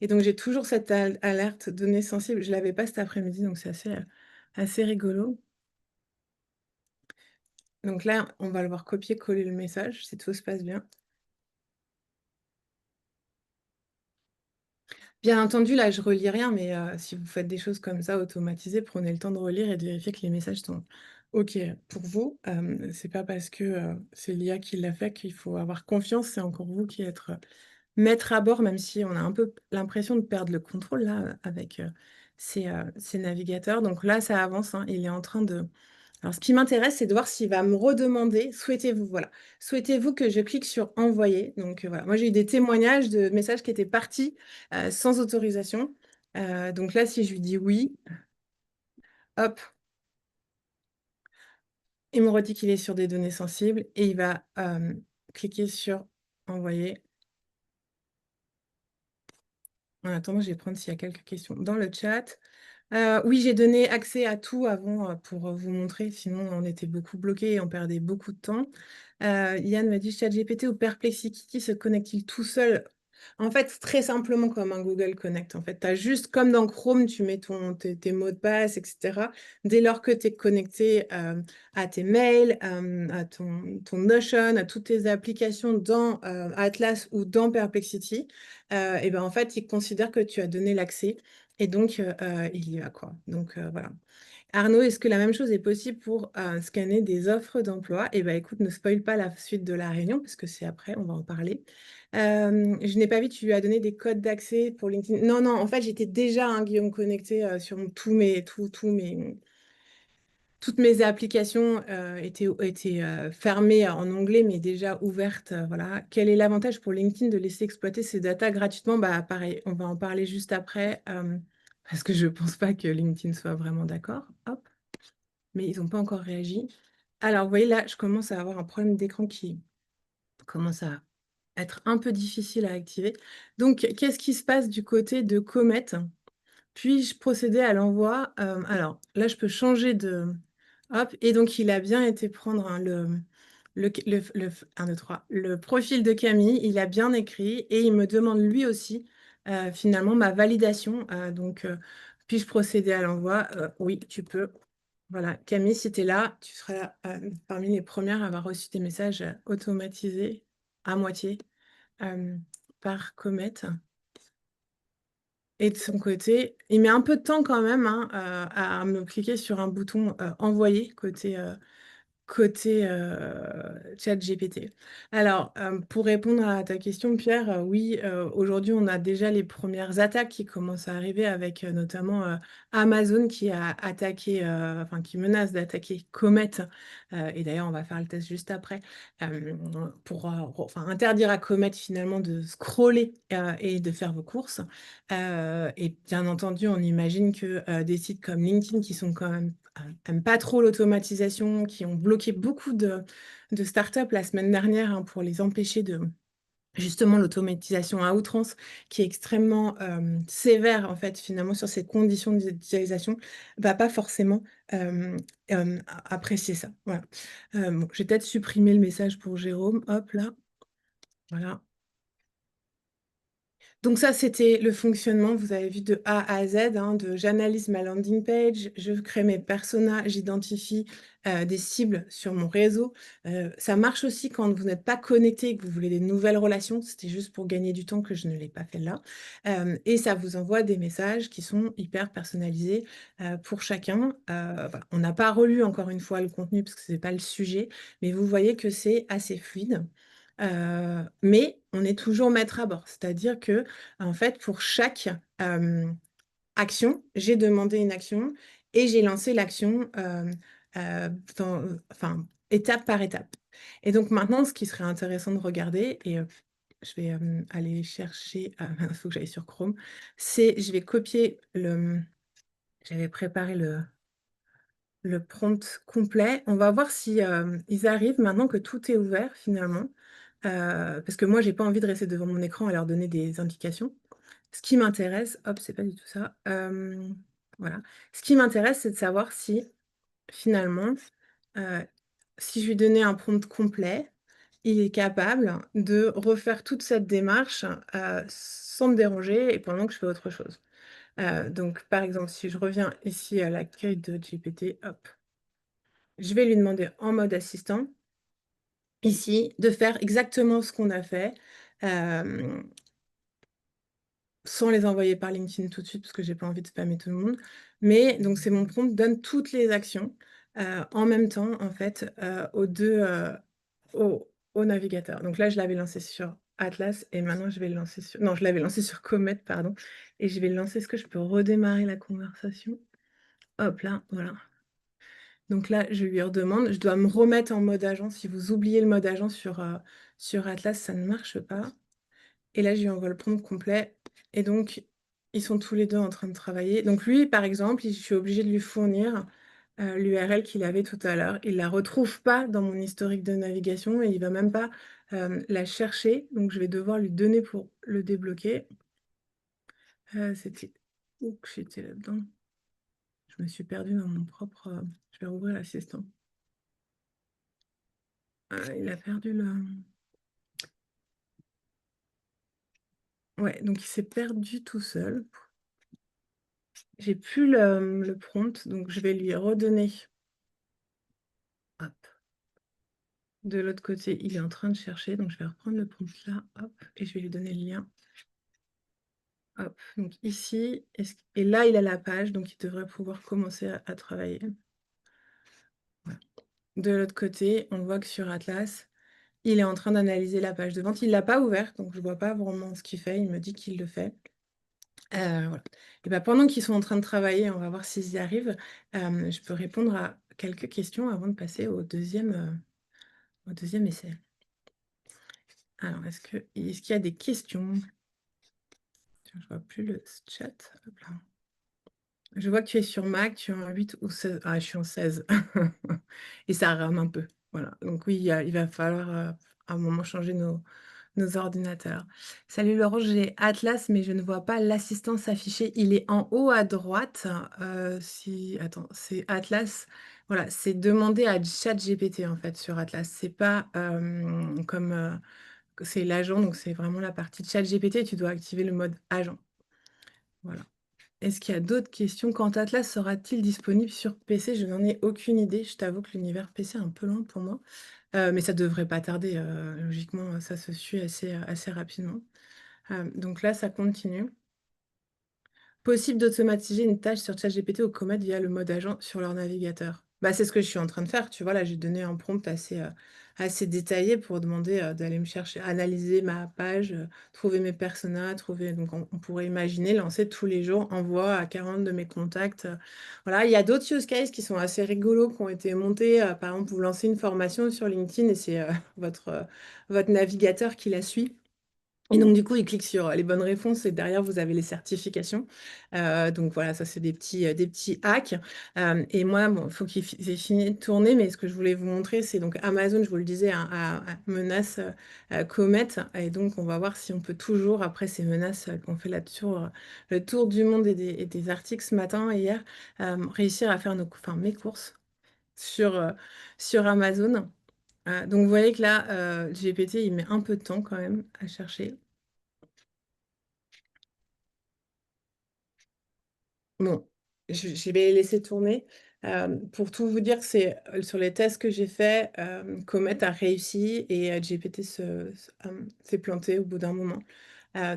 Et donc, j'ai toujours cette alerte données sensibles. Je ne l'avais pas cet après-midi, donc c'est assez rigolo. Donc là, on va le voir copier-coller le message, si tout se passe bien. Bien entendu, là, je relis rien, mais si vous faites des choses comme ça automatisées, prenez le temps de relire et de vérifier que les messages sont OK pour vous. C'est pas parce que c'est l'IA qui l'a fait qu'il faut avoir confiance. C'est encore vous qui êtes maître à bord, même si on a un peu l'impression de perdre le contrôle là avec ces navigateurs. Donc là, ça avance, hein. Il est en train de... Alors, ce qui m'intéresse, c'est de voir s'il va me redemander, souhaitez-vous, voilà. Souhaitez-vous que je clique sur envoyer? Donc voilà, moi j'ai eu des témoignages de messages qui étaient partis sans autorisation. Donc là, si je lui dis oui, hop, il me redit qu'il est sur des données sensibles et il va cliquer sur envoyer. En attendant, je vais prendre s'il y a quelques questions dans le chat. Oui, j'ai donné accès à tout avant pour vous montrer, sinon on était beaucoup bloqués et on perdait beaucoup de temps. Yann m'a dit ChatGPT ou Perplexity se connecte-t-il tout seul? En fait, très simplement comme un Google Connect. En fait, tu as juste comme dans Chrome, tu mets tes mots de passe, etc. Dès lors que tu es connecté à tes mails, à ton Notion, à toutes tes applications dans Atlas ou dans Perplexity, et ben en fait, il considère que tu as donné l'accès. Et donc, il y va, quoi. Donc, voilà. Arnaud, est-ce que la même chose est possible pour scanner des offres d'emploi? Eh bien, écoute, ne spoil pas la suite de la réunion, parce que c'est après, on va en parler. Je n'ai pas vu, tu lui as donné des codes d'accès pour LinkedIn. Non, non, en fait, j'étais déjà, Guillaume, connecté sur toutes mes applications étaient fermées en onglet, mais déjà ouvertes. Voilà. Quel est l'avantage pour LinkedIn de laisser exploiter ces datas gratuitement? Bah, pareil, on va en parler juste après, parce que je ne pense pas que LinkedIn soit vraiment d'accord. Hop, mais ils n'ont pas encore réagi. Alors, vous voyez, là, je commence à avoir un problème d'écran qui commence à être un peu difficile à activer. Donc, qu'est-ce qui se passe du côté de Comet? Puis-je procéder à l'envoi? Alors, là, je peux changer de... Hop, et donc, il a bien été prendre hein, un, 2, 3, le profil de Camille. Il a bien écrit et il me demande lui aussi, finalement, ma validation. Donc, puis-je procéder à l'envoi? Oui, tu peux. Voilà, Camille, si tu es là, tu seras parmi les premières à avoir reçu des messages automatisés à moitié par Comet. Et de son côté, il met un peu de temps quand même hein, à me cliquer sur un bouton envoyer côté ChatGPT. Alors, pour répondre à ta question, Pierre, oui, aujourd'hui, on a déjà les premières attaques qui commencent à arriver avec notamment Amazon qui a attaqué, enfin, qui menace d'attaquer Comet. Et d'ailleurs, on va faire le test juste après pour enfin, interdire à Comet finalement de scroller et de faire vos courses. Et bien entendu, on imagine que des sites comme LinkedIn qui sont quand même n'aiment pas trop l'automatisation, qui ont bloqué beaucoup de startups la semaine dernière hein, pour les empêcher de justement l'automatisation à outrance, qui est extrêmement sévère en fait finalement sur ces conditions d'utilisation, va pas forcément apprécier ça. Voilà. Bon, je vais peut-être supprimer le message pour Jérôme. Hop là. Voilà. Donc ça, c'était le fonctionnement, vous avez vu de A à Z, hein, j'analyse ma landing page, je crée mes personas, j'identifie des cibles sur mon réseau. Ça marche aussi quand vous n'êtes pas connecté et que vous voulez des nouvelles relations. C'était juste pour gagner du temps que je ne l'ai pas fait là. Et ça vous envoie des messages qui sont hyper personnalisés pour chacun. Voilà. On n'a pas relu encore une fois le contenu parce que ce n'est pas le sujet, mais vous voyez que c'est assez fluide. Mais on est toujours maître à bord, c'est-à-dire que en fait, pour chaque action, j'ai demandé une action et j'ai lancé l'action enfin, étape par étape. Et donc maintenant, ce qui serait intéressant de regarder, et je vais aller chercher. Ah, il faut que j'aille sur Chrome. Je vais copier j'avais préparé le prompt complet. On va voir si ils arrivent maintenant que tout est ouvert finalement. Parce que moi, j'ai pas envie de rester devant mon écran à leur donner des indications. Ce qui m'intéresse, hop, c'est pas du tout ça. Voilà. Ce qui m'intéresse, c'est de savoir si finalement, si je lui donnais un prompt complet, il est capable de refaire toute cette démarche sans me déranger et pendant que je fais autre chose. Donc, par exemple, si je reviens ici à l'accueil de GPT, hop, je vais lui demander en mode assistant, ici, de faire exactement ce qu'on a fait, sans les envoyer par LinkedIn tout de suite, parce que j'ai pas envie de spammer tout le monde. Mais donc, c'est mon prompt donne toutes les actions en même temps, en fait, au navigateur. Donc là, je l'avais lancé sur Atlas et maintenant, je vais le lancer sur... Non, je l'avais lancé sur Comet, pardon. Et je vais le lancer. Est-ce que je peux redémarrer la conversation? Hop là, voilà. Donc là, je lui redemande, je dois me remettre en mode agent. Si vous oubliez le mode agent sur Atlas, ça ne marche pas. Et là, je lui envoie le prompt complet. Et donc, ils sont tous les deux en train de travailler. Donc lui, par exemple, je suis obligée de lui fournir l'URL qu'il avait tout à l'heure. Il ne la retrouve pas dans mon historique de navigation et il ne va même pas la chercher. Donc, je vais devoir lui donner pour le débloquer. C'était où que j'étais là-dedans? Je me suis perdue dans mon propre... Je vais rouvrir l'assistant. Il a perdu le... Ouais, donc il s'est perdu tout seul. J'ai plus le prompt, donc je vais lui redonner. Hop. De l'autre côté, il est en train de chercher, donc je vais reprendre le prompt là, hop, et je vais lui donner le lien. Hop, donc ici, et là, il a la page, donc il devrait pouvoir commencer à travailler. Voilà. De l'autre côté, on voit que sur Atlas, il est en train d'analyser la page de vente. Il ne l'a pas ouverte, donc je ne vois pas vraiment ce qu'il fait. Il me dit qu'il le fait. Voilà. Et ben, pendant qu'ils sont en train de travailler, on va voir s'ils y arrivent. Je peux répondre à quelques questions avant de passer au deuxième essai. Alors, est-ce qu'il y a des questions? Tiens, je ne vois plus le chat. Hop là. Je vois que tu es sur Mac, tu es en 8 ou 16. Ah, je suis en 16. Et ça rame un peu. Voilà. Donc oui, il va falloir à un moment changer nos ordinateurs. Salut Laurent, j'ai Atlas, mais je ne vois pas l'assistant s'afficher. Il est en haut à droite. Attends, c'est Atlas. Voilà, c'est demander à ChatGPT en fait sur Atlas. C'est pas comme c'est l'agent, donc c'est vraiment la partie ChatGPT. Tu dois activer le mode agent. Voilà. Est-ce qu'il y a d'autres questions? Quand Atlas sera-t-il disponible sur PC? Je n'en ai aucune idée. Je t'avoue que l'univers PC est un peu loin pour moi. Mais ça ne devrait pas tarder. Logiquement, ça se suit assez rapidement. Donc là, ça continue. Possible d'automatiser une tâche sur ChatGPT ou Comet via le mode agent sur leur navigateur. Bah, c'est ce que je suis en train de faire. Tu vois, là, j'ai donné un prompt assez détaillé pour demander d'aller me chercher, analyser ma page, trouver mes personas, trouver. Donc, on pourrait imaginer lancer tous les jours envoi à 40 de mes contacts. Voilà, il y a d'autres use cases qui sont assez rigolos, qui ont été montés. Par exemple, vous lancez une formation sur LinkedIn et c'est votre navigateur qui la suit. Et donc, du coup, il clique sur les bonnes réponses et derrière, vous avez les certifications. Donc, voilà, ça, c'est des petits hacks. Et moi, bon, il faut qu'il ait fini de tourner, mais ce que je voulais vous montrer, c'est donc Amazon, je vous le disais, hein, menace Comet. Et donc, on va voir si on peut toujours, après ces menaces qu'on fait là-dessus, le tour du monde et des articles ce matin et hier, réussir à faire mes courses sur Amazon. Donc, vous voyez que là, GPT, il met un peu de temps quand même à chercher. Bon, je vais laisser tourner. Pour tout vous dire, c'est sur les tests que j'ai faits, Comet a réussi et GPT s'est planté au bout d'un moment.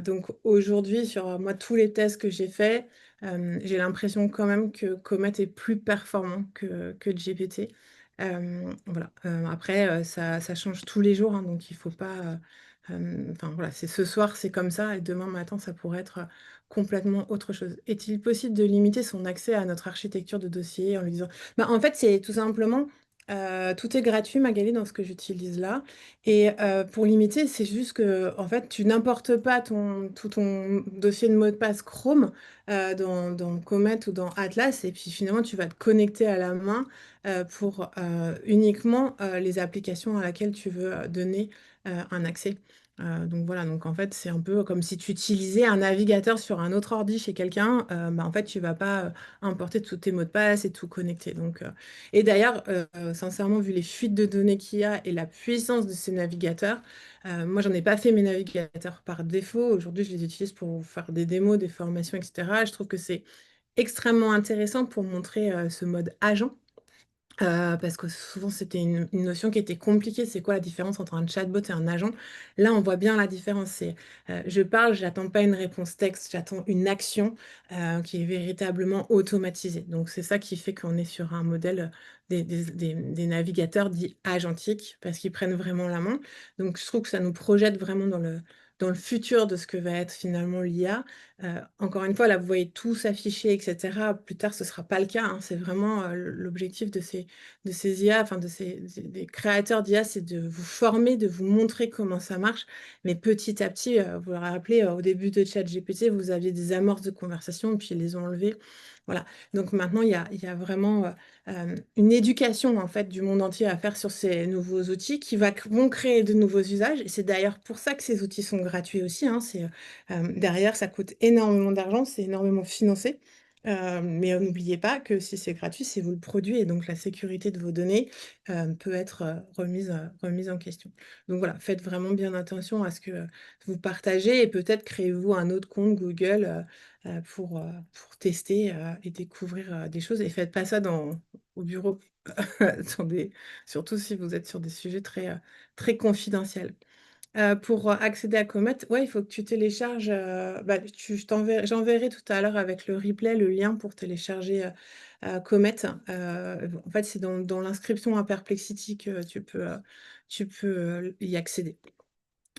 Donc aujourd'hui, sur moi, tous les tests que j'ai faits, j'ai l'impression quand même que Comet est plus performant que GPT. Voilà. Après, ça change tous les jours, hein, donc il ne faut pas. Enfin voilà, c'est ce soir, c'est comme ça, et demain matin, ça pourrait être complètement autre chose. Est-il possible de limiter son accès à notre architecture de dossier en lui disant... Bah, en fait, c'est tout simplement Tout est gratuit, Magali, dans ce que j'utilise là. Et pour limiter, c'est juste que en fait, tu n'importes pas tout ton dossier de mot de passe Chrome dans Comet ou dans Atlas. Et puis finalement, tu vas te connecter à la main pour uniquement les applications à laquelle tu veux donner un accès. Donc voilà, donc en fait, c'est un peu comme si tu utilisais un navigateur sur un autre ordi chez quelqu'un. Bah, en fait, tu vas pas importer tous tes mots de passe et tout connecter. Donc, et d'ailleurs, sincèrement, vu les fuites de données qu'il y a et la puissance de ces navigateurs, moi, j'en ai pas fait mes navigateurs par défaut. Aujourd'hui, je les utilise pour faire des démos, des formations, etc. Je trouve que c'est extrêmement intéressant pour montrer ce mode agent. Parce que souvent, c'était une notion qui était compliquée. C'est quoi la différence entre un chatbot et un agent? Là, on voit bien la différence. C'est, je parle, j'attends pas une réponse texte, j'attends une action qui est véritablement automatisée. Donc, c'est ça qui fait qu'on est sur un modèle des navigateurs dits agentiques, parce qu'ils prennent vraiment la main. Donc, je trouve que ça nous projette vraiment dans le futur de ce que va être finalement l'IA. Encore une fois, là, vous voyez tout s'afficher, etc. Plus tard, ce ne sera pas le cas, hein. C'est vraiment l'objectif de ces IA, enfin des créateurs d'IA, c'est de vous former, de vous montrer comment ça marche. Mais petit à petit, vous vous rappelez, au début de ChatGPT, vous aviez des amorces de conversation, puis ils les ont enlevées. Voilà. Donc maintenant, il y a vraiment une éducation en fait du monde entier à faire sur ces nouveaux outils vont créer de nouveaux usages. Et c'est d'ailleurs pour ça que ces outils sont gratuits aussi, hein. Derrière, ça coûte énormément d'argent, c'est énormément financé. Mais n'oubliez pas que si c'est gratuit, c'est vous le produit et donc la sécurité de vos données peut être remise en question. Donc voilà, faites vraiment bien attention à ce que vous partagez et peut-être créez-vous un autre compte Google pour tester et découvrir des choses et faites pas ça au bureau, surtout si vous êtes sur des sujets très confidentiels. Pour accéder à Comet, ouais, il faut que tu télécharges. Bah, j'enverrai tout à l'heure avec le replay le lien pour télécharger Comet. En fait, c'est dans l'inscription à Perplexity que tu peux y accéder.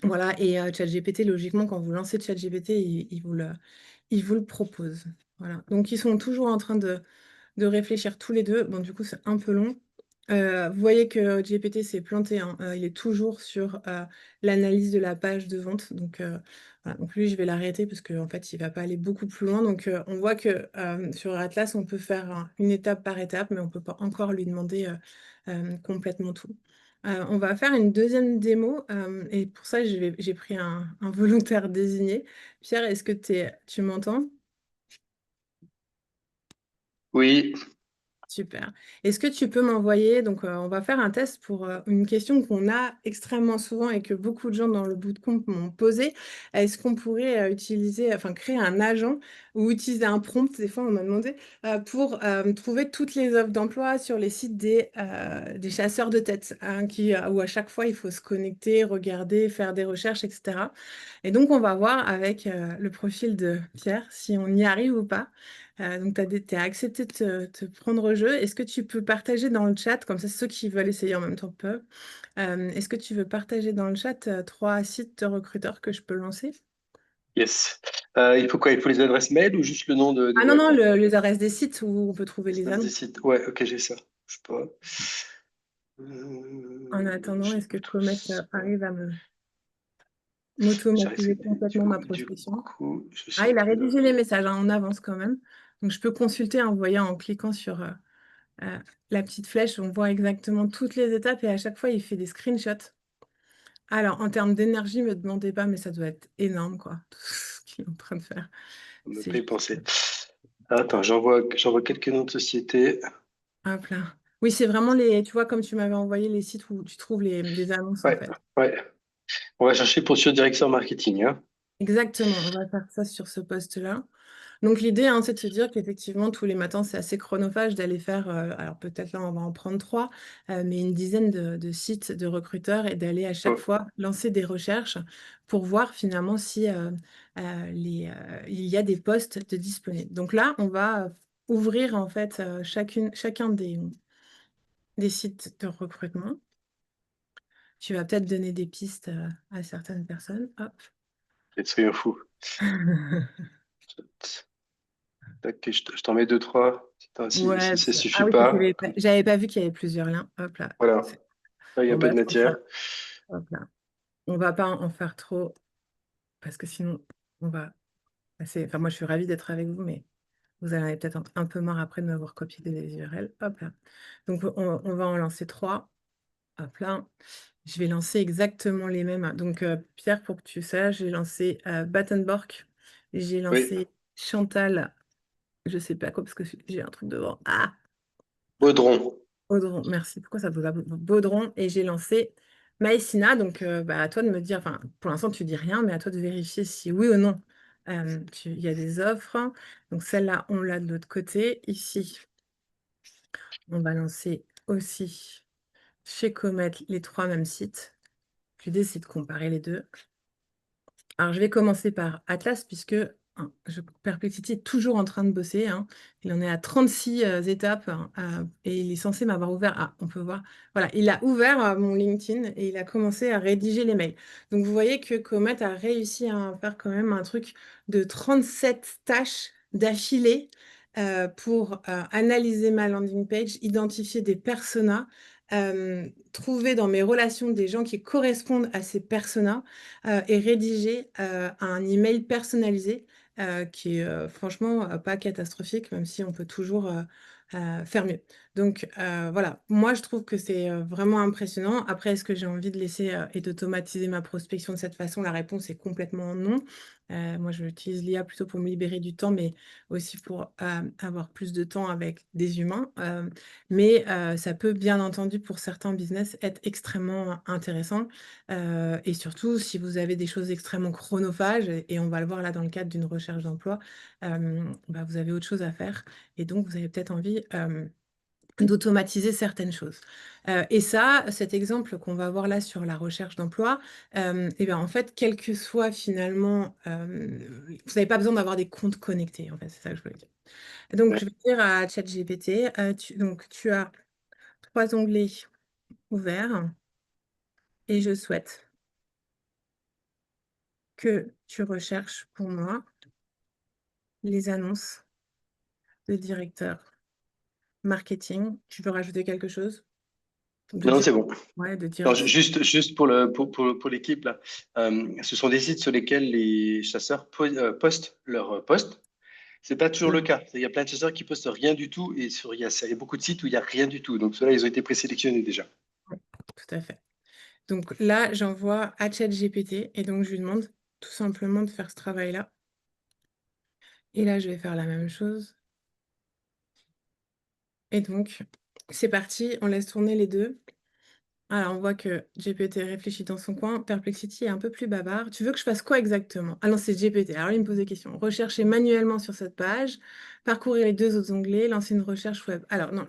Voilà, et ChatGPT, logiquement, quand vous lancez ChatGPT, il vous le propose. Voilà. Donc, ils sont toujours en train de réfléchir tous les deux. Bon, du coup, c'est un peu long. Vous voyez que GPT s'est planté, hein. Il est toujours sur l'analyse de la page de vente. Donc, voilà. Donc lui, je vais l'arrêter parce qu'en fait, il ne va pas aller beaucoup plus loin. Donc, on voit que sur Atlas, on peut faire une étape par étape, mais on ne peut pas encore lui demander complètement tout. On va faire une deuxième démo et pour ça, j'ai pris un volontaire désigné. Pierre, est-ce que tu m'entends? Oui, Super. Est-ce que tu peux m'envoyer, donc on va faire un test pour une question qu'on a extrêmement souvent et que beaucoup de gens dans le bootcamp m'ont posé. Est-ce qu'on pourrait créer un agent ou utiliser un prompt, des fois on m'a demandé, pour trouver toutes les offres d'emploi sur les sites des chasseurs de tête, hein, où à chaque fois il faut se connecter, regarder, faire des recherches, etc. Et donc on va voir avec le profil de Pierre si on y arrive ou pas. Donc, tu as accepté de te prendre au jeu. Est-ce que tu peux partager dans le chat, comme ça ceux qui veulent essayer en même temps peuvent. Est-ce que tu veux partager dans le chat 3 sites de recruteurs que je peux lancer? yes. Il faut quoi? Il faut les adresses mail ou juste le nom des Ah non, non, boîtes? les adresses des sites où on peut trouver Les les adresses des annonces. sites. Ouais, ok, j'ai ça. Je sais pas. En attendant, J'ai est-ce que tout Comet ça. arrive à m'automatiser J'arrive. complètement ma Du prospection? coup, je Ah, sais il a plus. rédigé les messages, hein, on avance quand même. Donc, je peux consulter en voyant, en cliquant sur euh, la petite flèche. On voit exactement toutes les étapes et à chaque fois, il fait des screenshots. Alors, en termes d'énergie, me demandez pas, mais ça doit être énorme, quoi, tout ce qu'il est en train de faire. On ne C'est pas y juste... penser. Attends, j'envoie quelques noms de sociétés. Hop là. Oui, c'est vraiment tu vois, comme tu m'avais envoyé les sites où tu trouves les annonces, en Ouais, fait. ouais. On va chercher pour sur direction marketing, hein. Exactement, on va faire ça sur ce poste-là. Donc l'idée, hein, c'est de se dire qu'effectivement, tous les matins, c'est assez chronophage d'aller faire, alors peut-être là, on va en prendre 3, mais une dizaine de sites de recruteurs et d'aller à chaque Oh, fois lancer des recherches pour voir finalement si il y a des postes de disponibles. Donc là, on va ouvrir en fait chacun des sites de recrutement. Tu vas peut-être donner des pistes à certaines personnes. Hop. soyons fous. Tac, je t'en mets deux, trois. Attends, Ouais, si ça ah suffit oui, parce pas, j'avais pas vu qu'il y avait plusieurs liens. Hop là. voilà. Là, il n'y a Bon, pas bah, de je pense matière. hop là. On va pas en faire trop, parce que sinon, on va passer. Enfin, moi, je suis ravie d'être avec vous, mais vous allez en avoir peut-être un peu marre après de m'avoir copié des URL. Hop là. Donc, on va en lancer 3. Hop là. Je vais lancer exactement les mêmes. Donc, Pierre, pour que tu saches, j'ai lancé Battenborg. J'ai Oui, lancé Chantal. Je sais pas quoi, parce que j'ai un truc devant. Ah! Baudron. Baudron, merci. Pourquoi ça vous a Baudron? Et j'ai lancé Maïsina. Donc, bah, à toi de me dire, enfin, pour l'instant, tu dis rien, mais à toi de vérifier si oui ou non il y a des offres. Donc, celle-là, on l'a de l'autre côté. Ici, on va lancer aussi chez Comet les 3 mêmes sites. L'idée, c'est de comparer les deux. Alors, je vais commencer par Atlas, puisque Perplexity est toujours en train de bosser, hein. Il en est à 36 étapes, hein, et il est censé m'avoir ouvert. Ah, on peut voir. Voilà, il a ouvert mon LinkedIn et il a commencé à rédiger les mails. Donc, vous voyez que Comet a réussi à faire quand même un truc de 37 tâches d'affilée pour analyser ma landing page, identifier des personas, trouver dans mes relations des gens qui correspondent à ces personas et rédiger un email personnalisé qui est franchement pas catastrophique, même si on peut toujours faire mieux. Donc voilà, moi je trouve que c'est vraiment impressionnant. Après, est-ce que j'ai envie de laisser et d'automatiser ma prospection de cette façon? La réponse est complètement non. Moi, je utilise l'IA plutôt pour me libérer du temps, mais aussi pour avoir plus de temps avec des humains. Mais ça peut, bien entendu, pour certains business, être extrêmement intéressant. Et surtout, si vous avez des choses extrêmement chronophages, et on va le voir là dans le cadre d'une recherche d'emploi, bah, vous avez autre chose à faire. Et donc, vous avez peut-être envie d'automatiser certaines choses. Et ça, cet exemple qu'on va voir là sur la recherche d'emploi, et ben en fait, quel que soit finalement, vous n'avez pas besoin d'avoir des comptes connectés, en fait, c'est ça que je voulais dire. Donc, Ouais. je vais dire à ChatGPT, donc tu as 3 onglets ouverts et je souhaite que tu recherches pour moi les annonces de directeur marketing. Tu veux rajouter quelque chose? De Non, dire, c'est bon. ouais, de Non, dire. juste pour l'équipe, là. Ce sont des sites sur lesquels les chasseurs postent leurs posts. C'est pas toujours le cas. Il y a plein de chasseurs qui postent rien du tout et il y a beaucoup de sites où il y a rien du tout. Donc, ceux-là, ils ont été présélectionnés déjà. Ouais, tout à fait. Donc là, j'envoie à ChatGPT et donc je lui demande tout simplement de faire ce travail-là. Et là, je vais faire la même chose. Et donc, c'est parti, on laisse tourner les deux. Alors, on voit que GPT réfléchit dans son coin. Perplexity est un peu plus bavard. Tu veux que je fasse quoi exactement? Ah non, c'est GPT. Alors, il me pose des questions. Rechercher manuellement sur cette page, parcourir les 2 autres onglets, lancer une recherche web. Alors, non,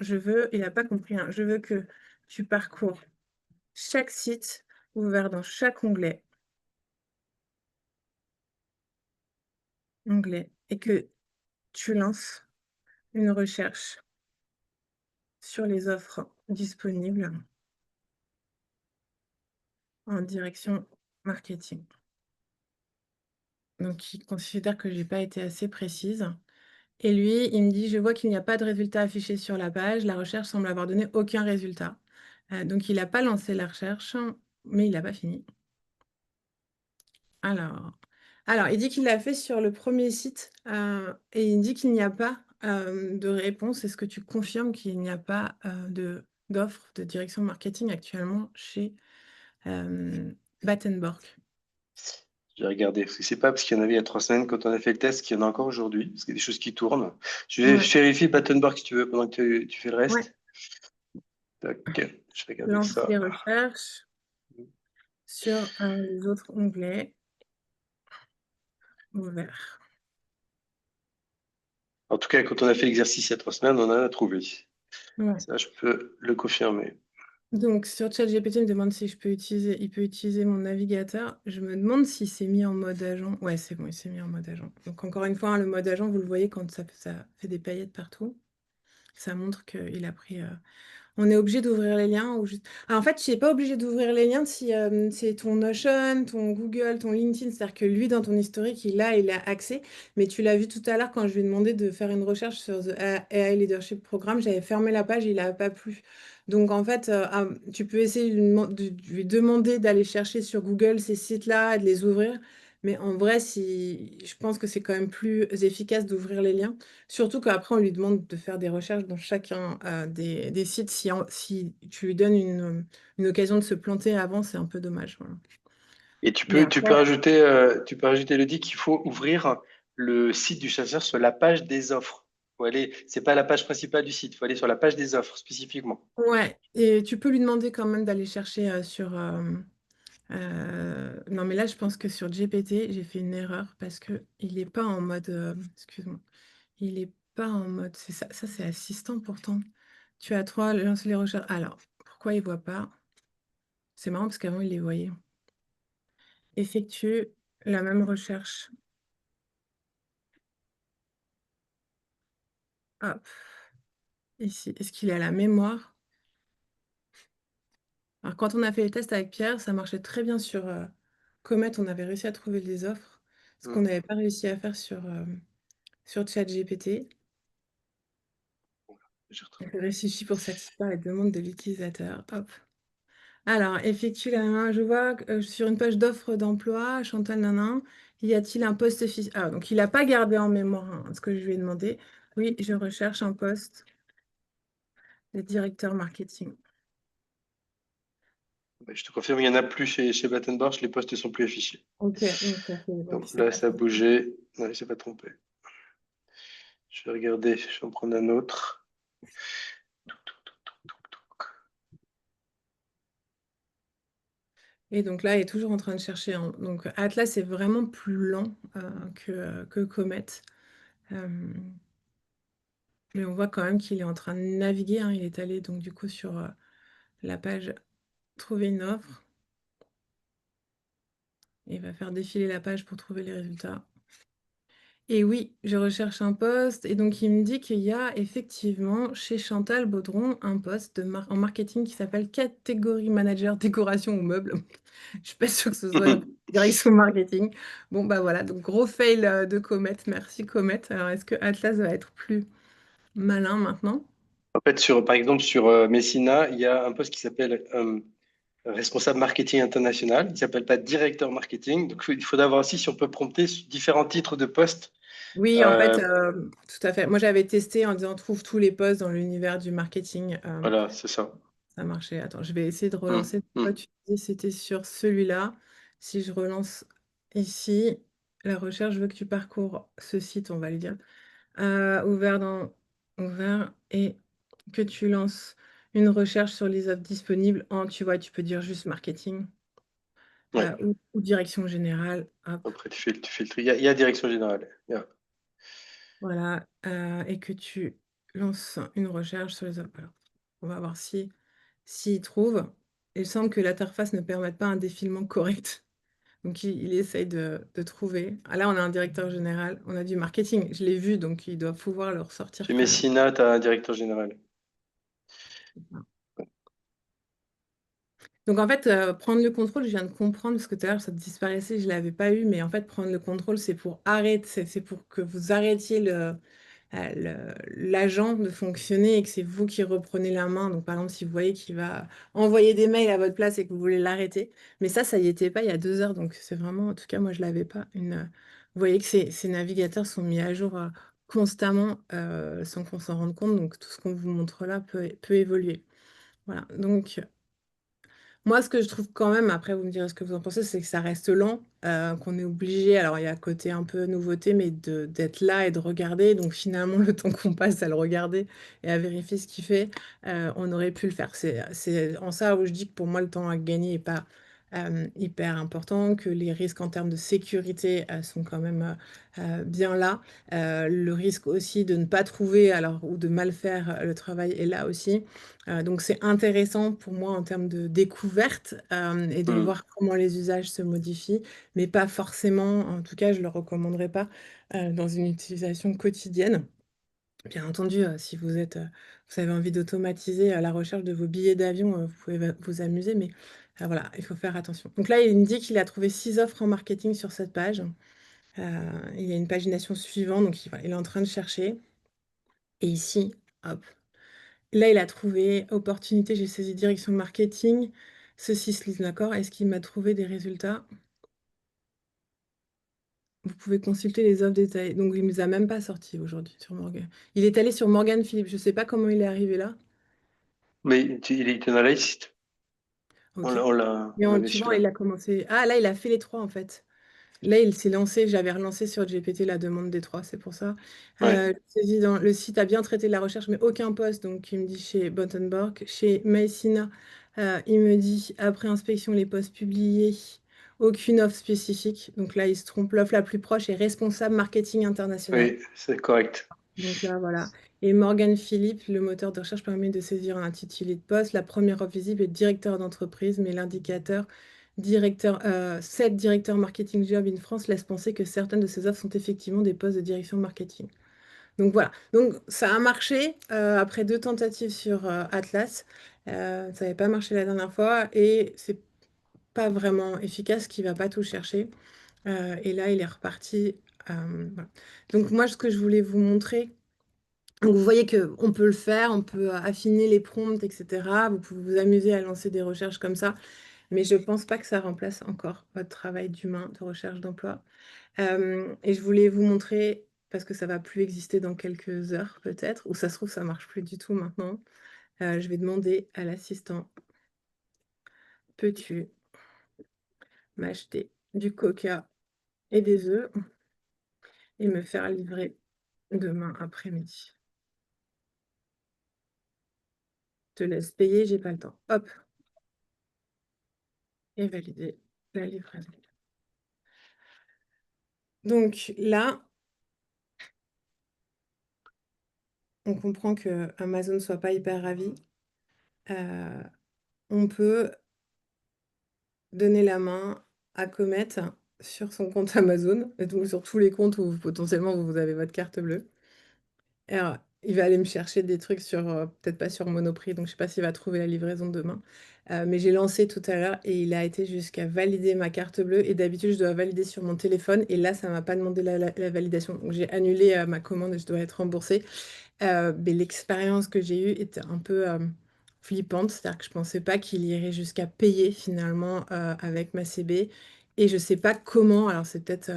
il n'a pas compris, hein. Je veux que tu parcours chaque site ouvert dans chaque onglet, et que tu lances une recherche sur les offres disponibles en direction marketing. Donc, il considère que je n'ai pas été assez précise. Et lui, il me dit: «Je vois qu'il n'y a pas de résultat affiché sur la page. La recherche semble avoir donné aucun résultat». Donc il n'a pas lancé la recherche, mais il n'a pas fini. Alors, il dit qu'il l'a fait sur le premier site, et il dit qu'il n'y a pas de réponse. Est-ce que tu confirmes qu'il n'y a pas d'offre de direction marketing actuellement chez Battenborg? Je vais regarder. Parce que c'est pas parce qu'il y en avait il y a 3 semaines quand on a fait le test qu'il y en a encore aujourd'hui. Parce qu'il y a des choses qui tournent. Je vais Ouais, vérifier Battenberg si tu veux pendant que tu fais le ouais. reste. Tac, je vais regarder Lance ça. les recherches sur les autres onglets ouverts. En tout cas, quand on a fait l'exercice il y a 3 semaines, on en a trouvé. Ouais. Ça, je peux le confirmer. Donc, sur ChatGPT, il me demande si il peut utiliser mon navigateur. Je me demande si c'est mis en mode agent. Ouais, c'est bon, il s'est mis en mode agent. Donc, encore une fois, hein, le mode agent, vous le voyez quand ça fait des paillettes partout. Ça montre qu'il a pris. On est obligé d'ouvrir les liens ou juste. Ah, en fait, tu n'es pas obligé d'ouvrir les liens si c'est ton Notion, ton Google, ton LinkedIn. C'est-à-dire que lui, dans ton historique, il a accès. Mais tu l'as vu tout à l'heure quand je lui ai demandé de faire une recherche sur The AI Leadership Programme. J'avais fermé la page, il n'a pas plu. Donc, en fait, tu peux essayer de lui demander d'aller chercher sur Google ces sites-là et de les ouvrir. Mais en vrai, je pense que c'est quand même plus efficace d'ouvrir les liens. Surtout qu'après, on lui demande de faire des recherches dans chacun des sites. Si tu lui donnes une occasion de se planter avant, c'est un peu dommage. Voilà. Et Mais tu après, peux rajouter le dit qu'il faut ouvrir le site du chasseur sur la page des offres. Faut aller, c'est pas la page principale du site, il faut aller sur la page des offres spécifiquement. ouais, et tu peux lui demander quand même d'aller chercher sur. Non, mais là, je pense que sur GPT, j'ai fait une erreur parce que il n'est pas en mode. Excuse-moi. Il n'est pas en mode. C'est ça, ça c'est assistant pourtant. Tu as trois, lance les recherches. Alors, pourquoi il ne voit pas? C'est marrant parce qu'avant, il les voyait. Effectue la même recherche. Hop, ici. Est-ce qu'il a la mémoire? Alors, quand on a fait les tests avec Pierre, ça marchait très bien sur Comet. On avait réussi à trouver des offres, ce qu'on Hmm. n'avait pas réussi à faire sur ChatGPT. Je On retrouve. réfléchit pour satisfaire les demandes de l'utilisateur. Hop. Alors, effectue la main. Je vois sur une page d'offres d'emploi, Chantal Nanin, y a-t-il un poste officiel? Ah, donc il n'a pas gardé en mémoire ce que je lui ai demandé. Oui, je recherche un poste de directeur marketing. Je te confirme, il n'y en a plus chez Battenborch, les postes ne sont plus affichés. Ok, donc ça fait. Ouais, puis Donc c'est là, pas ça a trop. bougé. Non, il ne s'est pas trompé. Je vais regarder, je vais en prendre un autre. Et donc là, il est toujours en train de chercher. Donc Atlas est vraiment plus lent que Comet. Euh, mais on voit quand même qu'il est en train de naviguer, hein. Il est allé donc du coup sur la page Trouver une offre. Et il va faire défiler la page pour trouver les résultats. Et oui, je recherche un poste. Et donc il me dit qu'il y a effectivement chez Chantal Baudron un poste en marketing qui s'appelle catégorie manager décoration ou meubles. Je suis pas sûre que ce soit direction marketing. Bon, bah voilà, donc gros fail de Comet. Merci Comet. Alors, est-ce que Atlas va être plus malin maintenant? En fait, par exemple, sur Messina, il y a un poste qui s'appelle responsable marketing international. Il ne s'appelle pas directeur marketing. Donc, il faudra voir aussi si on peut prompter sur différents titres de poste. Oui, en fait, Euh, tout à fait. Moi, j'avais testé en disant trouve tous les postes dans l'univers du marketing. voilà, c'est ça. Ça marchait. Attends, je vais essayer de Hmm, relancer. Toi, hmm. tu disais c'était sur celui-là. Si je relance ici, la recherche veut que tu parcours ce site, on va le dire. Ouvert et que tu lances une recherche sur les offres disponibles tu vois, tu peux dire juste marketing Ouais. ou direction générale. Hop, Après, tu fais le tri. Il y a direction générale. voilà. Et que tu lances une recherche sur les offres. Alors, on va voir s'il trouve. Il semble que l'interface ne permette pas un défilement correct. Donc, il essaye de trouver. Ah, là, on a un directeur général, on a du marketing. Je l'ai vu, donc il doit pouvoir le ressortir Chez quand même. Messina, tu as un directeur général. Donc, en fait, prendre le contrôle, je viens de comprendre, parce que tout à l'heure, ça disparaissait, je ne l'avais pas eu. Mais en fait, prendre le contrôle, c'est pour arrêter, c'est pour que vous arrêtiez l'agent de fonctionner et que c'est vous qui reprenez la main. Donc, par exemple, si vous voyez qu'il va envoyer des mails à votre place et que vous voulez l'arrêter. Mais ça y était pas il y a 2 heures. Donc, c'est vraiment, en tout cas, moi, je l'avais pas. Vous voyez que ces navigateurs sont mis à jour constamment sans qu'on s'en rende compte. Donc, tout ce qu'on vous montre là peut évoluer. Voilà. Donc, moi, ce que je trouve quand même, après vous me direz ce que vous en pensez, c'est que ça reste lent, qu'on est obligé, alors il y a un côté un peu nouveauté, mais d'être là et de regarder. Donc finalement, le temps qu'on passe à le regarder et à vérifier ce qu'il fait, on aurait pu le faire. C'est en ça où je dis que pour moi, le temps à gagner n'est pas hyper important, que les risques en termes de sécurité sont quand même bien là. Le risque aussi de ne pas trouver alors, ou de mal faire le travail est là aussi. Donc c'est intéressant pour moi en termes de découverte et de Hmm. voir comment les usages se modifient, mais pas forcément, en tout cas je ne le recommanderais pas dans une utilisation quotidienne. Bien entendu, si vous avez envie d'automatiser la recherche de vos billets d'avion, vous pouvez vous amuser, mais voilà, il faut faire attention. Donc là, il me dit qu'il a trouvé 6 offres en marketing sur cette page. Il y a une pagination suivante, donc voilà, il est en train de chercher. Et ici, hop, là, il a trouvé opportunité, j'ai saisi direction marketing, ceci, d'accord? Est-ce qu'il m'a trouvé des résultats? Vous pouvez consulter les offres détaillées. Donc, il ne nous a même pas sorti aujourd'hui sur Morgan. Il est allé sur Morgan Philippe. Je ne sais pas comment il est arrivé là. Mais il était dans la liste. Ok. On Mais l'avait tu vois, celui-là. il a commencé. Ah, là, il a fait les trois en fait. Là, il s'est lancé, j'avais relancé sur GPT la demande des trois, c'est pour ça. Ouais. Le site a bien traité la recherche, mais aucun poste. Donc, il me dit chez Bottenborg. Chez Maïsina, il me dit, après inspection, les postes publiés, aucune offre spécifique. Donc là, il se trompe. L'offre la plus proche est responsable marketing international. Oui, c'est correct. Donc là, voilà. Et Morgan Philippe, le moteur de recherche permet de saisir un intitulé de poste. La première offre visible est directeur d'entreprise, mais l'indicateur 7 directeurs marketing job in France laisse penser que certaines de ces offres sont effectivement des postes de direction marketing. Donc voilà. Donc ça a marché après 2 tentatives sur Atlas. Ça n'avait pas marché la dernière fois et c'est pas vraiment efficace, qui va pas tout chercher. Et là, il est reparti. Voilà. Donc moi, ce que je voulais vous montrer. Donc vous voyez qu'on peut le faire, on peut affiner les prompts, etc. Vous pouvez vous amuser à lancer des recherches comme ça, mais je ne pense pas que ça remplace encore votre travail d'humain de recherche d'emploi. Et je voulais vous montrer, parce que ça va plus exister dans quelques heures peut-être, ou ça se trouve ça marche plus du tout maintenant. Je vais demander à l'assistant, peux-tu m'acheter du coca et des œufs et me faire livrer demain après-midi? Je te laisse payer, j'ai pas le temps. Hop, et valider la livraison. Donc là, on comprend que Amazon ne soit pas hyper ravi. Euh, on peut donner la main à Comet sur son compte Amazon, et donc sur tous les comptes où potentiellement vous avez votre carte bleue. Alors, il va aller me chercher des trucs sur, peut-être pas sur Monoprix, donc je sais pas s'il va trouver la livraison demain. Mais j'ai lancé tout à l'heure et il a été jusqu'à valider ma carte bleue. Et d'habitude, je dois valider sur mon téléphone. Et là, ça m'a pas demandé la validation. Donc j'ai annulé ma commande et je dois être remboursée. Mais l'expérience que j'ai eue était un peu flippante, c'est-à-dire que je ne pensais pas qu'il irait jusqu'à payer finalement avec ma CB. Et je ne sais pas comment, alors c'est peut-être,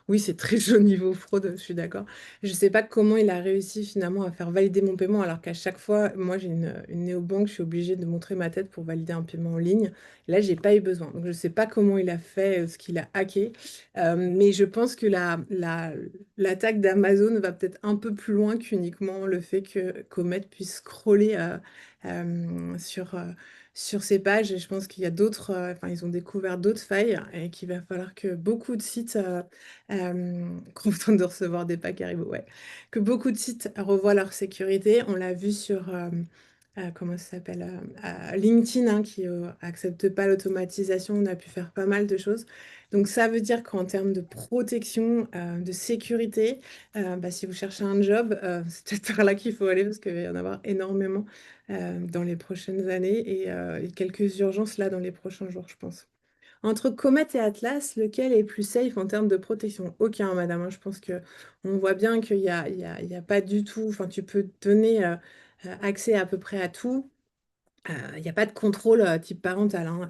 oui, c'est très chaud niveau fraude, je suis d'accord. Je ne sais pas comment il a réussi finalement à faire valider mon paiement, alors qu'à chaque fois, moi j'ai une néobanque, je suis obligée de montrer ma tête pour valider un paiement en ligne. Là, j'ai pas eu besoin. Donc je ne sais pas comment il a fait, ce qu'il a hacké. Mais je pense que l'attaque d'Amazon va peut-être un peu plus loin qu'uniquement le fait que Comet puisse scroller sur ces pages. Et je pense qu'il y a d'autres, enfin, ils ont découvert d'autres failles et qu'il va falloir que beaucoup de sites, content de recevoir des packs Haribo, ouais, que beaucoup de sites revoient leur sécurité. On l'a vu sur, comment ça s'appelle, LinkedIn, hein, qui accepte pas l'automatisation. On a pu faire pas mal de choses. Donc ça veut dire qu'en termes de protection, de sécurité, bah, si vous cherchez un job, c'est peut-être par là qu'il faut aller parce qu'il va y en avoir énormément dans les prochaines années et quelques urgences là dans les prochains jours, je pense. Entre Comet et Atlas, lequel est plus safe en termes de protection? Aucun, madame, hein. Je pense que on voit bien qu'il y a pas du tout. Enfin, tu peux donner accès à peu près à tout. Il n'y a pas de contrôle type parental, hein,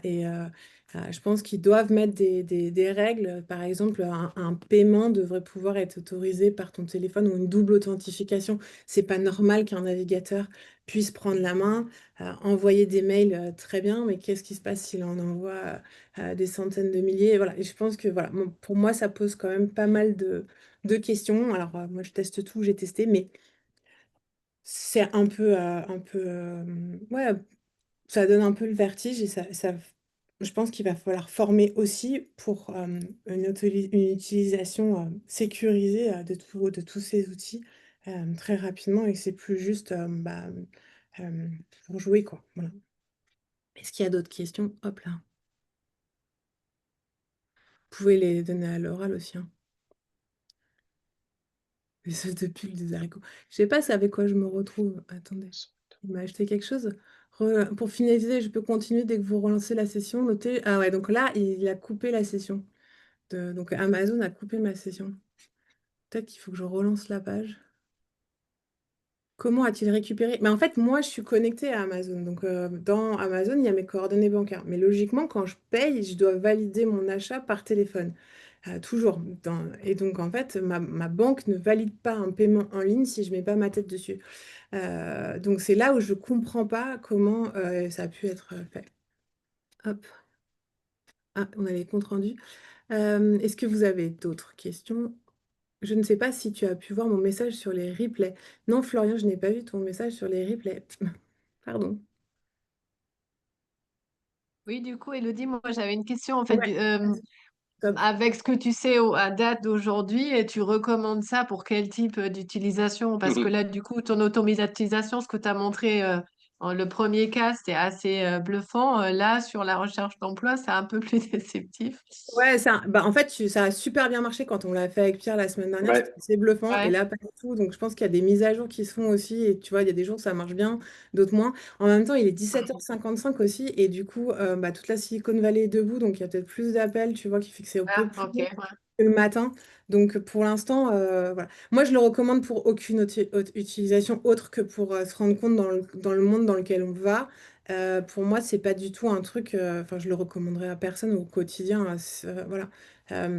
je pense qu'ils doivent mettre des règles. Par exemple, un paiement devrait pouvoir être autorisé par ton téléphone ou une double authentification. C'est pas normal qu'un navigateur puisse prendre la main, envoyer des mails, très bien, mais qu'est-ce qui se passe s'il en envoie des centaines de milliers? Et voilà. Et je pense que voilà, pour moi, ça pose quand même pas mal de questions. Alors, moi, je teste tout, j'ai testé, mais c'est ouais, ça donne un peu le vertige et je pense qu'il va falloir former aussi pour une utilisation sécurisée de tous ces outils très rapidement et que c'est plus juste euh, pour jouer, quoi. Voilà. Est-ce qu'il y a d'autres questions? Hop là. Vous pouvez les donner à l'oral aussi, hein. Les sauces de pulpe des haricots. Je sais pas c'est avec quoi je me retrouve. Attendez. Il m'a acheté quelque chose. Pour finaliser, je peux continuer dès que vous relancez la session. Notez. Ah ouais, donc là, il a coupé la session. Donc Amazon a coupé ma session. Peut-être qu'il faut que je relance la page. Comment a-t-il récupéré? Mais en fait, moi, je suis connectée à Amazon. Donc, dans Amazon, il y a mes coordonnées bancaires. Mais logiquement, quand je paye, je dois valider mon achat par téléphone. Toujours. Et donc, en fait, ma banque ne valide pas un paiement en ligne si je ne mets pas ma tête dessus. Donc, c'est là où je ne comprends pas comment ça a pu être fait. Hop. Ah, on a les comptes rendus. Est-ce que vous avez d'autres questions? Je ne sais pas si tu as pu voir mon message sur les replays. Non, Florian, je n'ai pas vu ton message sur les replays. Pardon. Oui, du coup, Elodie, moi j'avais une question en fait. Ouais, vas-y. Top. Avec ce que tu sais à date d'aujourd'hui, et tu recommandes ça pour quel type d'utilisation? Parce que là, du coup, ton automatisation, ce que tu as montré en le premier cas, c'était assez bluffant. Là, sur la recherche d'emploi, c'est un peu plus déceptif. Ouais, bah, en fait, ça a super bien marché quand on l'a fait avec Pierre la semaine dernière. C'était Ouais. assez bluffant. Et Ouais. là, pas du tout. Donc, je pense qu'il y a des mises à jour qui se font aussi. Et tu vois, il y a des jours où ça marche bien, d'autres moins. En même temps, il est 17h55 aussi. Et du coup, bah, toute la Silicon Valley est debout. Donc, il y a peut-être plus d'appels, tu vois, qui fait que c'est un peu Ah, plus ok. Ouais. le matin. Donc pour l'instant, voilà. Moi, je le recommande pour aucune utilisation autre que pour se rendre compte dans le monde dans lequel on va. Pour moi, c'est pas du tout un truc. Enfin, je le recommanderais à personne au quotidien. Voilà.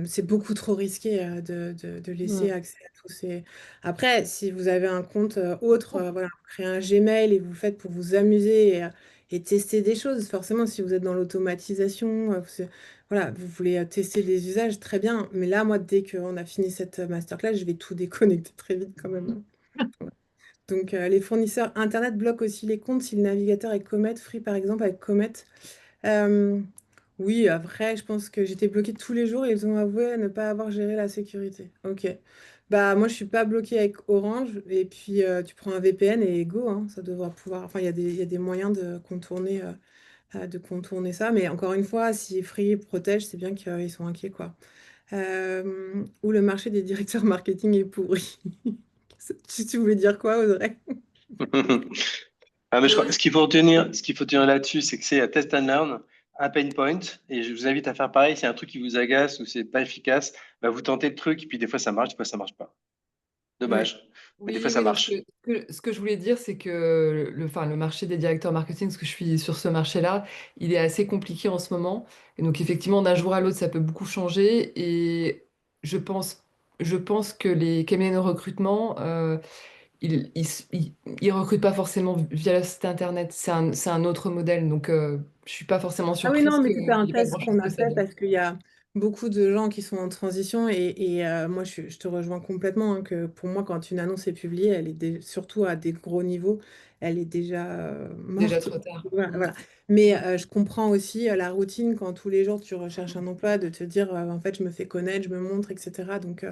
C'est beaucoup trop risqué de laisser Hmm. accès à tous ces. Après, si vous avez un compte autre, voilà, vous créez un Gmail et vous le faites pour vous amuser et tester des choses. Forcément, si vous êtes dans l'automatisation, voilà, vous voulez tester des usages, très bien. Mais là, moi, dès qu'on a fini cette masterclass, je vais tout déconnecter très vite quand même, hein. Ouais. Donc, les fournisseurs Internet bloquent aussi les comptes si le navigateur est Comet, Free par exemple avec Comet. Euh, oui, après, je pense que j'étais bloquée tous les jours et ils ont avoué ne pas avoir géré la sécurité. Ok. Bah, moi, je suis pas bloquée avec Orange. Et puis, tu prends un VPN et go, hein, ça devrait pouvoir. Enfin, il y a des moyens de contourner ça. Mais encore une fois, si Free protège, c'est bien qu'ils sont inquiets, quoi. Où le marché des directeurs marketing est pourri. Tu voulais dire quoi, Audrey? Ah, mais je crois, ce qu'il faut tenir là-dessus, c'est que c'est un test and learn, un pain point, et je vous invite à faire pareil. Si y a un truc qui vous agace ou c'est pas efficace, bah, vous tentez le truc, et puis des fois ça marche, des fois ça marche pas. Ouais. Dommage, mais des fois Oui, ça oui, donc marche. ce que je voulais dire, c'est que enfin, le marché des directeurs marketing, parce que je suis sur ce marché-là, il est assez compliqué en ce moment. Et donc effectivement, d'un jour à l'autre, ça peut beaucoup changer. Et je pense, je pense que les cabinets de recrutement, ils recrutent pas forcément via le site internet. C'est un autre modèle. Donc je suis pas forcément Ah oui, surprise non, mais qu'il c'était un n'y ait pas test grand-chose qu'on que a ça fait donne. parce qu'il y a beaucoup de gens qui sont en transition et moi, je te rejoins complètement, hein, que pour moi, quand une annonce est publiée, elle est surtout à des gros niveaux, elle est déjà Déjà morte. trop tard. Voilà, Mm. voilà. Mais je comprends aussi la routine quand tous les jours tu recherches un emploi, de te dire, en fait, je me fais connaître, je me montre, etc. Donc,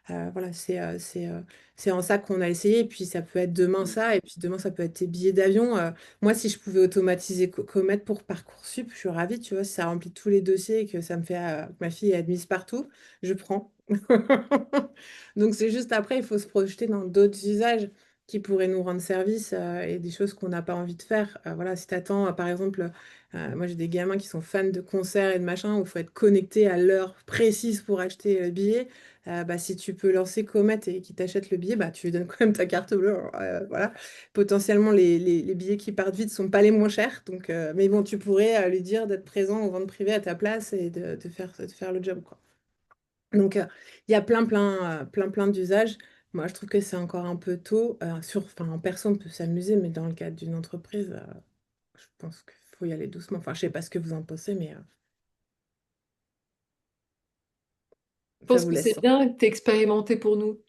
voilà, c'est en ça qu'on a essayé. Et puis, ça peut être demain ça, et puis demain, ça peut être tes billets d'avion. Moi, si je pouvais automatiser Comet pour Parcoursup, je suis ravie, tu vois, si ça remplit tous les dossiers et que ça me fait que ma fille est admise partout, je prends. Donc, c'est juste après, il faut se projeter dans d'autres usages qui pourraient nous rendre service et des choses qu'on n'a pas envie de faire. Voilà, si tu attends, par exemple, moi j'ai des gamins qui sont fans de concerts et de machin, où il faut être connecté à l'heure précise pour acheter le billet. Bah, si tu peux lancer Comet et qu'ils t'achètent le billet, bah, tu lui donnes quand même ta carte bleue. Voilà. Potentiellement, les billets qui partent vite sont pas les moins chers. Donc, mais bon, tu pourrais lui dire d'être présent aux ventes privées à ta place et de faire le job, quoi. Donc, il y a plein d'usages. Moi, je trouve que c'est encore un peu tôt. Enfin, en personne, on peut s'amuser, mais dans le cadre d'une entreprise, je pense qu'il faut y aller doucement. Enfin, je sais pas ce que vous en pensez, mais Je ça pense vous que laisse. c'est bien que tu expérimenté pour nous.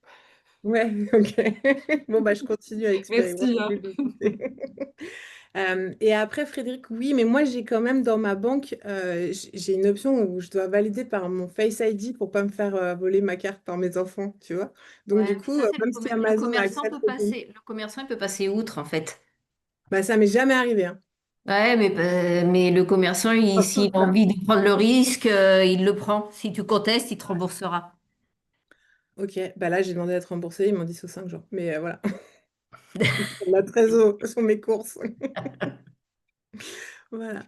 Ouais, ok. Bon, bah, je continue à Merci, expérimenter hein. de mon côté. Et après, Frédéric, oui, mais moi, j'ai quand même dans ma banque, j'ai une option où je dois valider par mon Face ID pour pas me faire voler ma carte par mes enfants, tu vois. Donc, Ouais, du mais coup, ça, c'est même si le Amazon commerçant peut accepte le pays, passer. Le commerçant, il peut passer outre, en fait. bah, ça m'est jamais arrivé, hein. Ouais, mais le commerçant, s'il a envie de prendre le risque, il le prend. Si tu contestes, il te remboursera. Ok, bah là j'ai demandé à être remboursée, ils m'ont dit sous 5 jours. Mais voilà, la trésor sur mes courses. Voilà,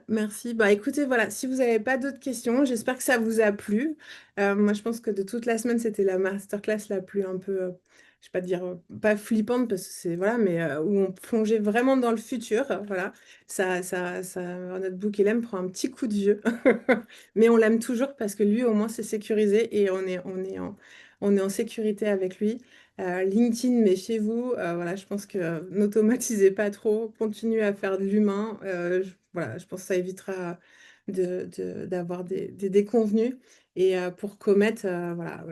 merci. Bah écoutez, voilà, si vous n'avez pas d'autres questions, j'espère que ça vous a plu. Moi, je pense que de toute la semaine, c'était la masterclass la plus un peu, je vais pas dire, pas flippante, parce que c'est, voilà, mais où on plongeait vraiment dans le futur. Voilà, notre bouc, il aime, prend un petit coup de vieux. Mais on l'aime toujours parce que lui, au moins, c'est sécurisé et on est en sécurité avec lui. LinkedIn, méfiez-vous. Voilà, je pense que n'automatisez pas trop, continuez à faire de l'humain. Voilà, je pense que ça évitera d'avoir des déconvenus. Et pour Comet, voilà,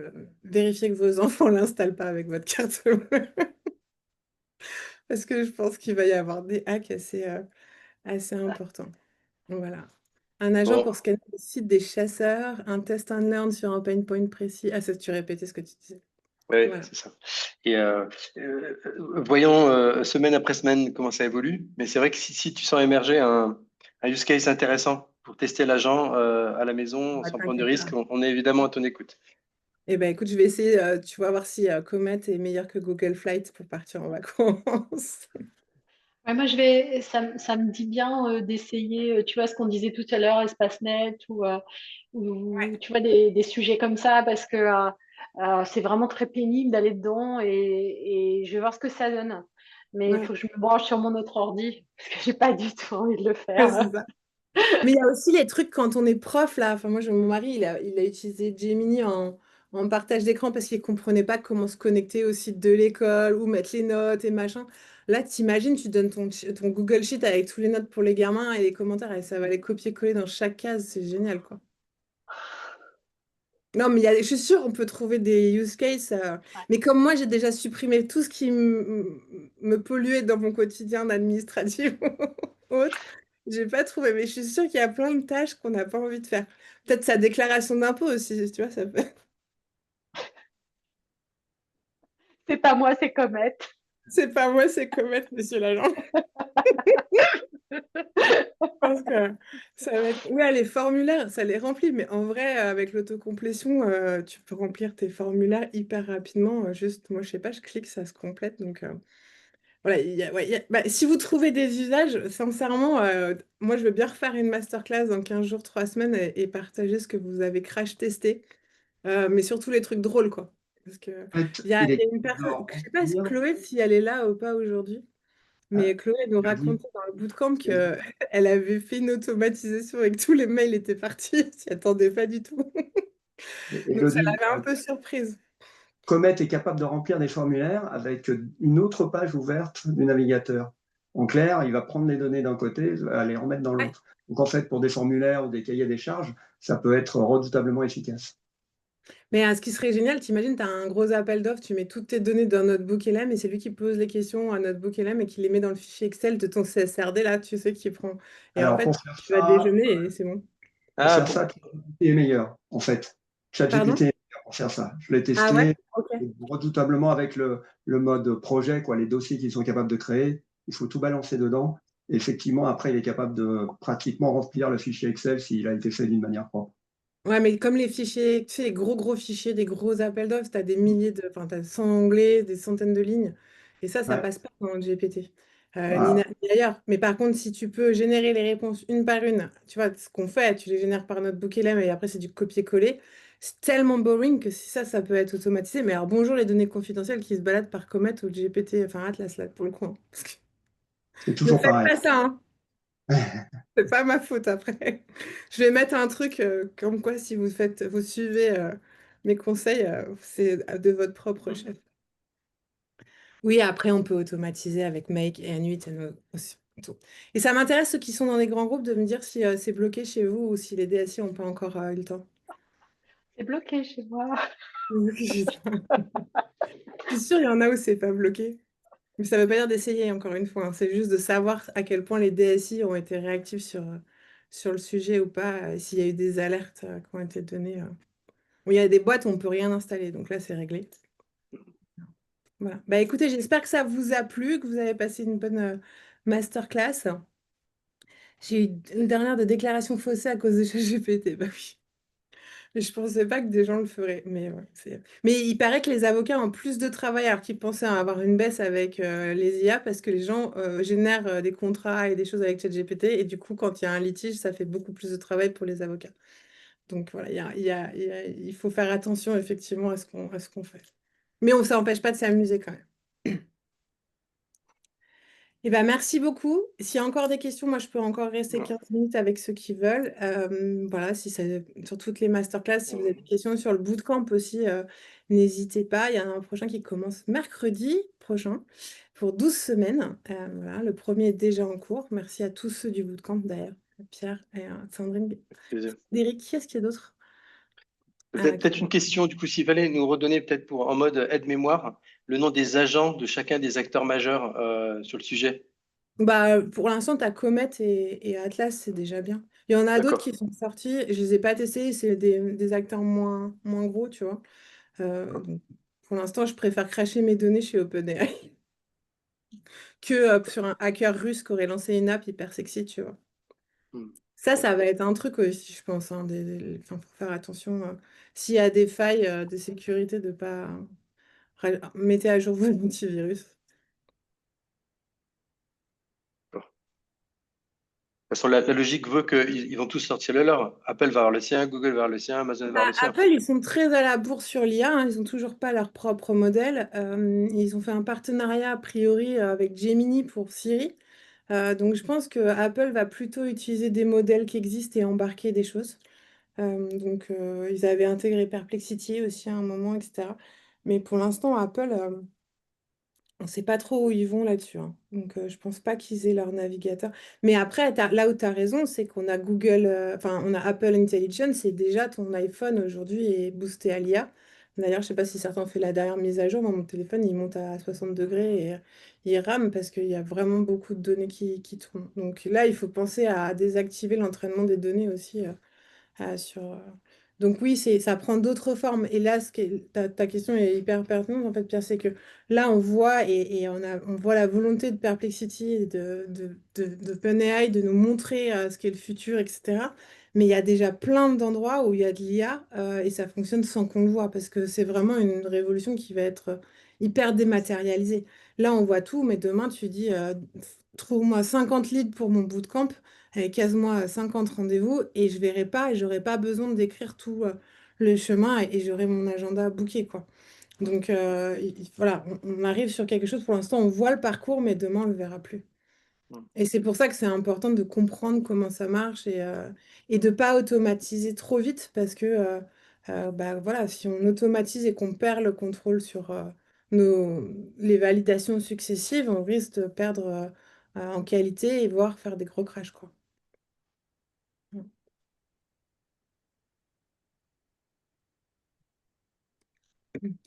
vérifiez que vos enfants ne l'installent pas avec votre carte. Parce que je pense qu'il va y avoir des hacks assez importants. Voilà. Un agent Bon, pour scanner le site des chasseurs, un test and learn sur un pain point précis. Ah, ça, tu répétais ce que tu disais. ouais, Voilà. c'est ça. Et voyons semaine après semaine comment ça évolue. Mais c'est vrai que si tu sens émerger un use case intéressant pour tester l'agent à la maison Ouais, sans prendre de t'inquiète pas. risque, on est évidemment à ton écoute. Eh ben, écoute, je vais essayer, tu vas voir si Comet est meilleur que Google Flight pour partir en vacances. Ouais, moi, ça me dit bien d'essayer, tu vois, ce qu'on disait tout à l'heure, EspaceNet ou tu vois, des sujets comme ça, parce que c'est vraiment très pénible d'aller dedans et je vais voir ce que ça donne. Mais il Ouais, faut que je me branche sur mon autre ordi, parce que j'ai pas du tout envie de le ouais, faire. c'est ça. Mais il y a aussi les trucs quand on est prof, là. Enfin, moi, mon mari, il a utilisé Gemini en partage d'écran parce qu'il comprenait pas comment se connecter au site de l'école ou mettre les notes et machin. Là, t'imagines, tu donnes ton Google Sheet avec tous les notes pour les gamins et les commentaires et ça va les copier-coller dans chaque case. C'est génial, quoi. Non, mais je suis sûre, on peut trouver des use cases. Ouais. Mais comme moi, j'ai déjà supprimé tout ce qui me polluait dans mon quotidien administratif ou autre, j'ai pas trouvé. Mais je suis sûre qu'il y a plein de tâches qu'on n'a pas envie de faire. Peut-être sa déclaration d'impôt aussi, tu vois, ça peut... C'est pas moi, c'est Comet. C'est pas moi, c'est commettre, monsieur l'agent. Je pense que ça va être... Ouais, les formulaires, ça les remplit. Mais en vrai, avec l'autocomplétion, tu peux remplir tes formulaires hyper rapidement. Juste, moi, je sais pas, je clique, ça se complète. Donc... Voilà, ouais, bah, si vous trouvez des usages, sincèrement, moi je veux bien refaire une masterclass dans 15 jours, 3 semaines et partager ce que vous avez crash testé, mais surtout les trucs drôles, quoi. Parce que En fait, il y a une personne, je sais pas si Chloé, si elle est là ou pas aujourd'hui, mais à- Chloé nous à vous. racontait dans le bootcamp qu'elle avait fait une automatisation et que tous les mails étaient partis, elle s'y attendait pas du tout. Donc ça Elodie, l'avait un peu surprise. Comet est capable de remplir des formulaires avec une autre page ouverte du navigateur. En clair, il va prendre les données d'un côté, va les remettre dans Ouais. l'autre. Donc en fait, pour des formulaires ou des cahiers des charges, ça peut être redoutablement efficace. Mais ce qui serait génial, t'imagines, tu as un gros appel d'offres, tu mets toutes tes données dans Notebook LM et c'est lui qui pose les questions à Notebook LM et qui les met dans le fichier Excel de ton CSRD, là, tu sais, qui prend. Et en Alors fait, tu vas déjeuner et c'est bon. pour Ah faire bon. ça, ChatGPT est meilleur, en fait. ChatGPT Pardon? est meilleur pour faire ça. Je l'ai Ah ouais? testé Ok. redoutablement avec le mode projet, quoi, les dossiers qu'ils sont capables de créer. Il faut tout balancer dedans. Et effectivement, après, il est capable de pratiquement remplir le fichier Excel s'il a été fait d'une manière propre. Ouais, mais comme les fichiers, tu sais, les gros fichiers, des gros appels d'offres, tu as des milliers de, enfin, tu as 100 onglets, des centaines de lignes. Et ça Ouais. passe pas dans le GPT, Voilà. ni ailleurs. Mais par contre, si tu peux générer les réponses une par une, tu vois, ce qu'on fait, tu les génères par Notebook LM et après, c'est du copier-coller. C'est tellement boring que si ça peut être automatisé. Mais alors, bonjour les données confidentielles qui se baladent par Comet ou GPT, enfin Atlas, là, pour le coup, hein. Parce que C'est ne toujours faites pareil. pas ça, hein. C'est pas ma faute après. Je vais mettre un truc comme quoi si vous suivez mes conseils, c'est de votre propre chef. Oui, après on peut automatiser avec Make et Anuit aussi. Tout. Et ça m'intéresse ceux qui sont dans des grands groupes de me dire si c'est bloqué chez vous ou si les DSI n'ont pas encore eu le temps. C'est bloqué chez moi. Je suis sûre, il y en a où c'est pas bloqué. Mais ça veut pas dire d'essayer encore une fois, hein. C'est juste de savoir à quel point les DSI ont été réactifs sur le sujet ou pas, s'il y a eu des alertes qui ont été données. Bon, il y a des boîtes où on peut rien installer, donc là c'est réglé. Voilà. Bah écoutez, j'espère que ça vous a plu, que vous avez passé une bonne masterclass. J'ai eu une dernière de déclaration faussée à cause de ChatGPT. Bah oui. Je pensais pas que des gens le feraient, mais ouais, mais il paraît que les avocats ont plus de travail alors qu'ils pensaient avoir une baisse avec les IA parce que les gens génèrent des contrats et des choses avec ChatGPT et du coup, quand il y a un litige, ça fait beaucoup plus de travail pour les avocats. Donc voilà, il faut faire attention effectivement à ce qu'on fait. Mais ça n'empêche pas de s'amuser quand même. Eh ben, merci beaucoup. S'il y a encore des questions, moi je peux encore rester 15 minutes avec ceux qui veulent. Voilà, si ça, sur toutes les masterclass, si vous avez des questions sur le bootcamp aussi, n'hésitez pas. Il y en a un prochain qui commence mercredi prochain pour 12 semaines. Voilà, le premier est déjà en cours. Merci à tous ceux du bootcamp d'ailleurs. Pierre et Sandrine. Derek, qui est-ce qu'il y a d'autre? Peut-être une question, du coup, s'il fallait nous redonner peut-être en mode aide-mémoire le nom des agents de chacun des acteurs majeurs sur le sujet. Bah, pour l'instant, tu as Comet et Atlas, c'est déjà bien. Il y en a d'autres D'accord. qui sont sortis, je les ai pas testés, c'est des acteurs moins gros, tu vois. Donc, pour l'instant, je préfère cracher mes données chez OpenAI que sur un hacker russe qui aurait lancé une app hyper sexy, tu vois. Hmm. Ça va être un truc aussi, je pense, hein, enfin, faut faire attention. S'il y a des failles de sécurité, de pas... mettez à jour vos antivirus. De toute façon, la logique veut qu'ils vont tous sortir le leur. Apple va avoir le sien, Google va avoir le sien, Amazon va avoir le sien. Apple, ils sont très à la bourre sur l'IA, hein, ils n'ont toujours pas leur propre modèle. Ils ont fait un partenariat a priori avec Gemini pour Siri. Donc je pense que Apple va plutôt utiliser des modèles qui existent et embarquer des choses. Ils avaient intégré Perplexity aussi à un moment, etc. Mais pour l'instant, Apple, on ne sait pas trop où ils vont là-dessus, hein. Donc, je pense pas qu'ils aient leur navigateur. Mais après, là où tu as raison, c'est qu'on a Google, enfin, on a Apple Intelligence et déjà ton iPhone aujourd'hui est boosté à l'IA. D'ailleurs, je sais pas si certains ont fait la dernière mise à jour. Moi, mon téléphone, il monte à 60 degrés et il rame parce qu'il y a vraiment beaucoup de données qui tournent. Donc là, il faut penser à désactiver l'entraînement des données aussi. Donc oui, ça prend d'autres formes. Et là, ta question est hyper pertinente, en fait, Pierre, c'est que là, on voit et on voit la volonté de Perplexity et d'OpenAI de nous montrer ce qu'est le futur, etc. Mais il y a déjà plein d'endroits où il y a de l'IA et ça fonctionne sans qu'on le voit parce que c'est vraiment une révolution qui va être hyper dématérialisée. Là, on voit tout, mais demain, tu dis, trouve-moi 50 leads pour mon bootcamp avec 15 mois, 50 rendez-vous et je verrai pas et j'aurai pas besoin de décrire tout le chemin et j'aurai mon agenda booké, quoi. Donc voilà, on arrive sur quelque chose pour l'instant, on voit le parcours, mais demain on le verra plus. Et c'est pour ça que c'est important de comprendre comment ça marche et de pas automatiser trop vite parce que bah, voilà, si on automatise et qu'on perd le contrôle sur les validations successives, on risque de perdre en qualité et voire faire des gros crashs, quoi.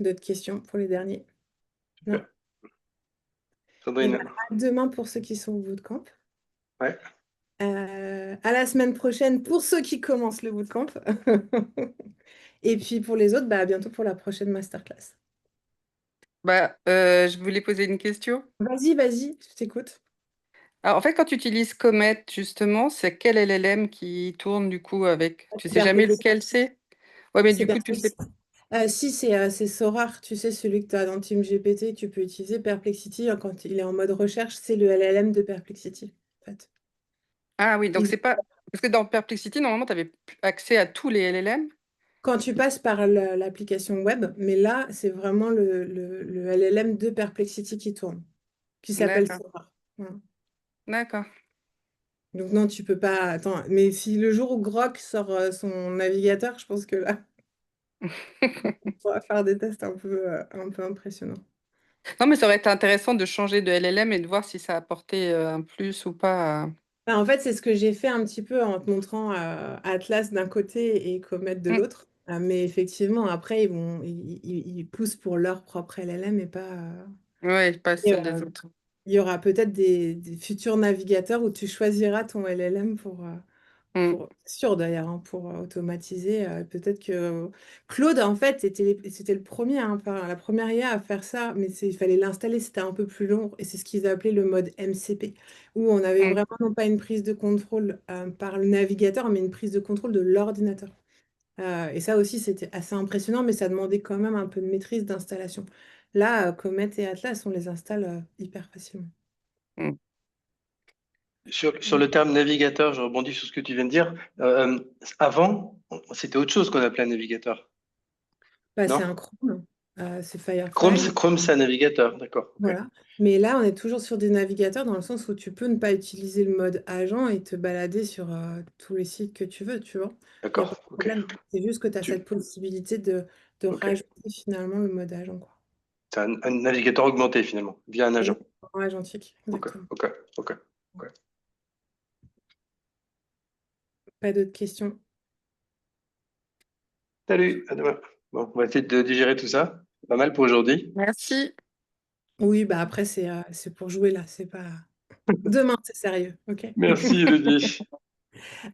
D'autres questions pour les derniers? Non. Super. Et Sandrine. ben, à demain pour ceux qui sont au bootcamp. Ouais. À la semaine prochaine pour ceux qui commencent le bootcamp. Et puis pour les autres, bah, à bientôt pour la prochaine masterclass. Bah, je voulais poser une question. Vas-y, je t'écoute. Alors, en fait, quand tu utilises Comet, justement, c'est quel LLM qui tourne du coup avec? Tu sais jamais Perplexity. lequel c'est? Ouais, mais C'est du coup, tu sais. Perplexity. Si, c'est Sora, tu sais, celui que tu as dans TeamGPT, tu peux utiliser Perplexity quand il est en mode recherche, c'est le LLM de Perplexity, en fait. Ah oui, donc Ils- c'est pas. Parce que dans Perplexity, normalement, tu avais accès à tous les LLM. Quand tu passes par l'application web, mais là, c'est vraiment le LLM de Perplexity qui tourne, qui s'appelle D'accord, Sora. Voilà. d'accord. Donc non, tu peux pas. Attends, mais si le jour où Grok sort son navigateur, je pense que là, on pourra faire des tests un peu impressionnants. Non, mais ça aurait été intéressant de changer de LLM et de voir si ça apportait un plus ou pas. Enfin, en fait, c'est ce que j'ai fait un petit peu en te montrant Atlas d'un côté et Comet de l'autre. Mais effectivement, après, ils poussent pour leur propre LLM et pas. Ouais, pas Et, ceux des autres. il y aura peut-être des futurs navigateurs où tu choisiras ton LLM Mm. c'est sûr d'ailleurs, hein, pour automatiser. Peut-être que Claude, en fait, c'était le premier, hein, enfin, la première IA à faire ça, mais il fallait l'installer, c'était un peu plus long, et c'est ce qu'ils appelaient le mode MCP, où on avait Mm. vraiment non pas une prise de contrôle par le navigateur, mais une prise de contrôle de l'ordinateur. Et ça aussi, c'était assez impressionnant, mais ça demandait quand même un peu de maîtrise d'installation. Là, Comet et Atlas, on les installe hyper facilement. Mm. Sur le terme navigateur, je rebondis sur ce que tu viens de dire. Avant, c'était autre chose qu'on appelait un navigateur, Bah, c'est non? un Chrome, c'est Chrome, Firefly. Chrome, c'est un navigateur, d'accord. Ok. Voilà. Mais là, on est toujours sur des navigateurs dans le sens où tu peux ne pas utiliser le mode agent et te balader sur tous les sites que tu veux, tu vois. Il n'y a pas D'accord, de ok. problème. C'est juste que tu as Tu- cette possibilité de ok. rajouter finalement le mode agent, quoi. C'est un navigateur augmenté finalement, via un agent. Exactement, agentique, Ok, exactement. ok, ok. Ok. Pas d'autres questions. Salut, à demain. Bon, on va essayer de digérer tout ça. Pas mal pour aujourd'hui. Merci. Oui, bah après, c'est pour jouer là, c'est pas. Demain, c'est sérieux, ok? Merci, Elodie.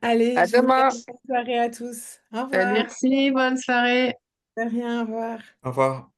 Allez, À je vous demain. laisse. Bonne soirée à tous. Au Salut. revoir. Merci, bonne soirée. De rien, au revoir. Au revoir.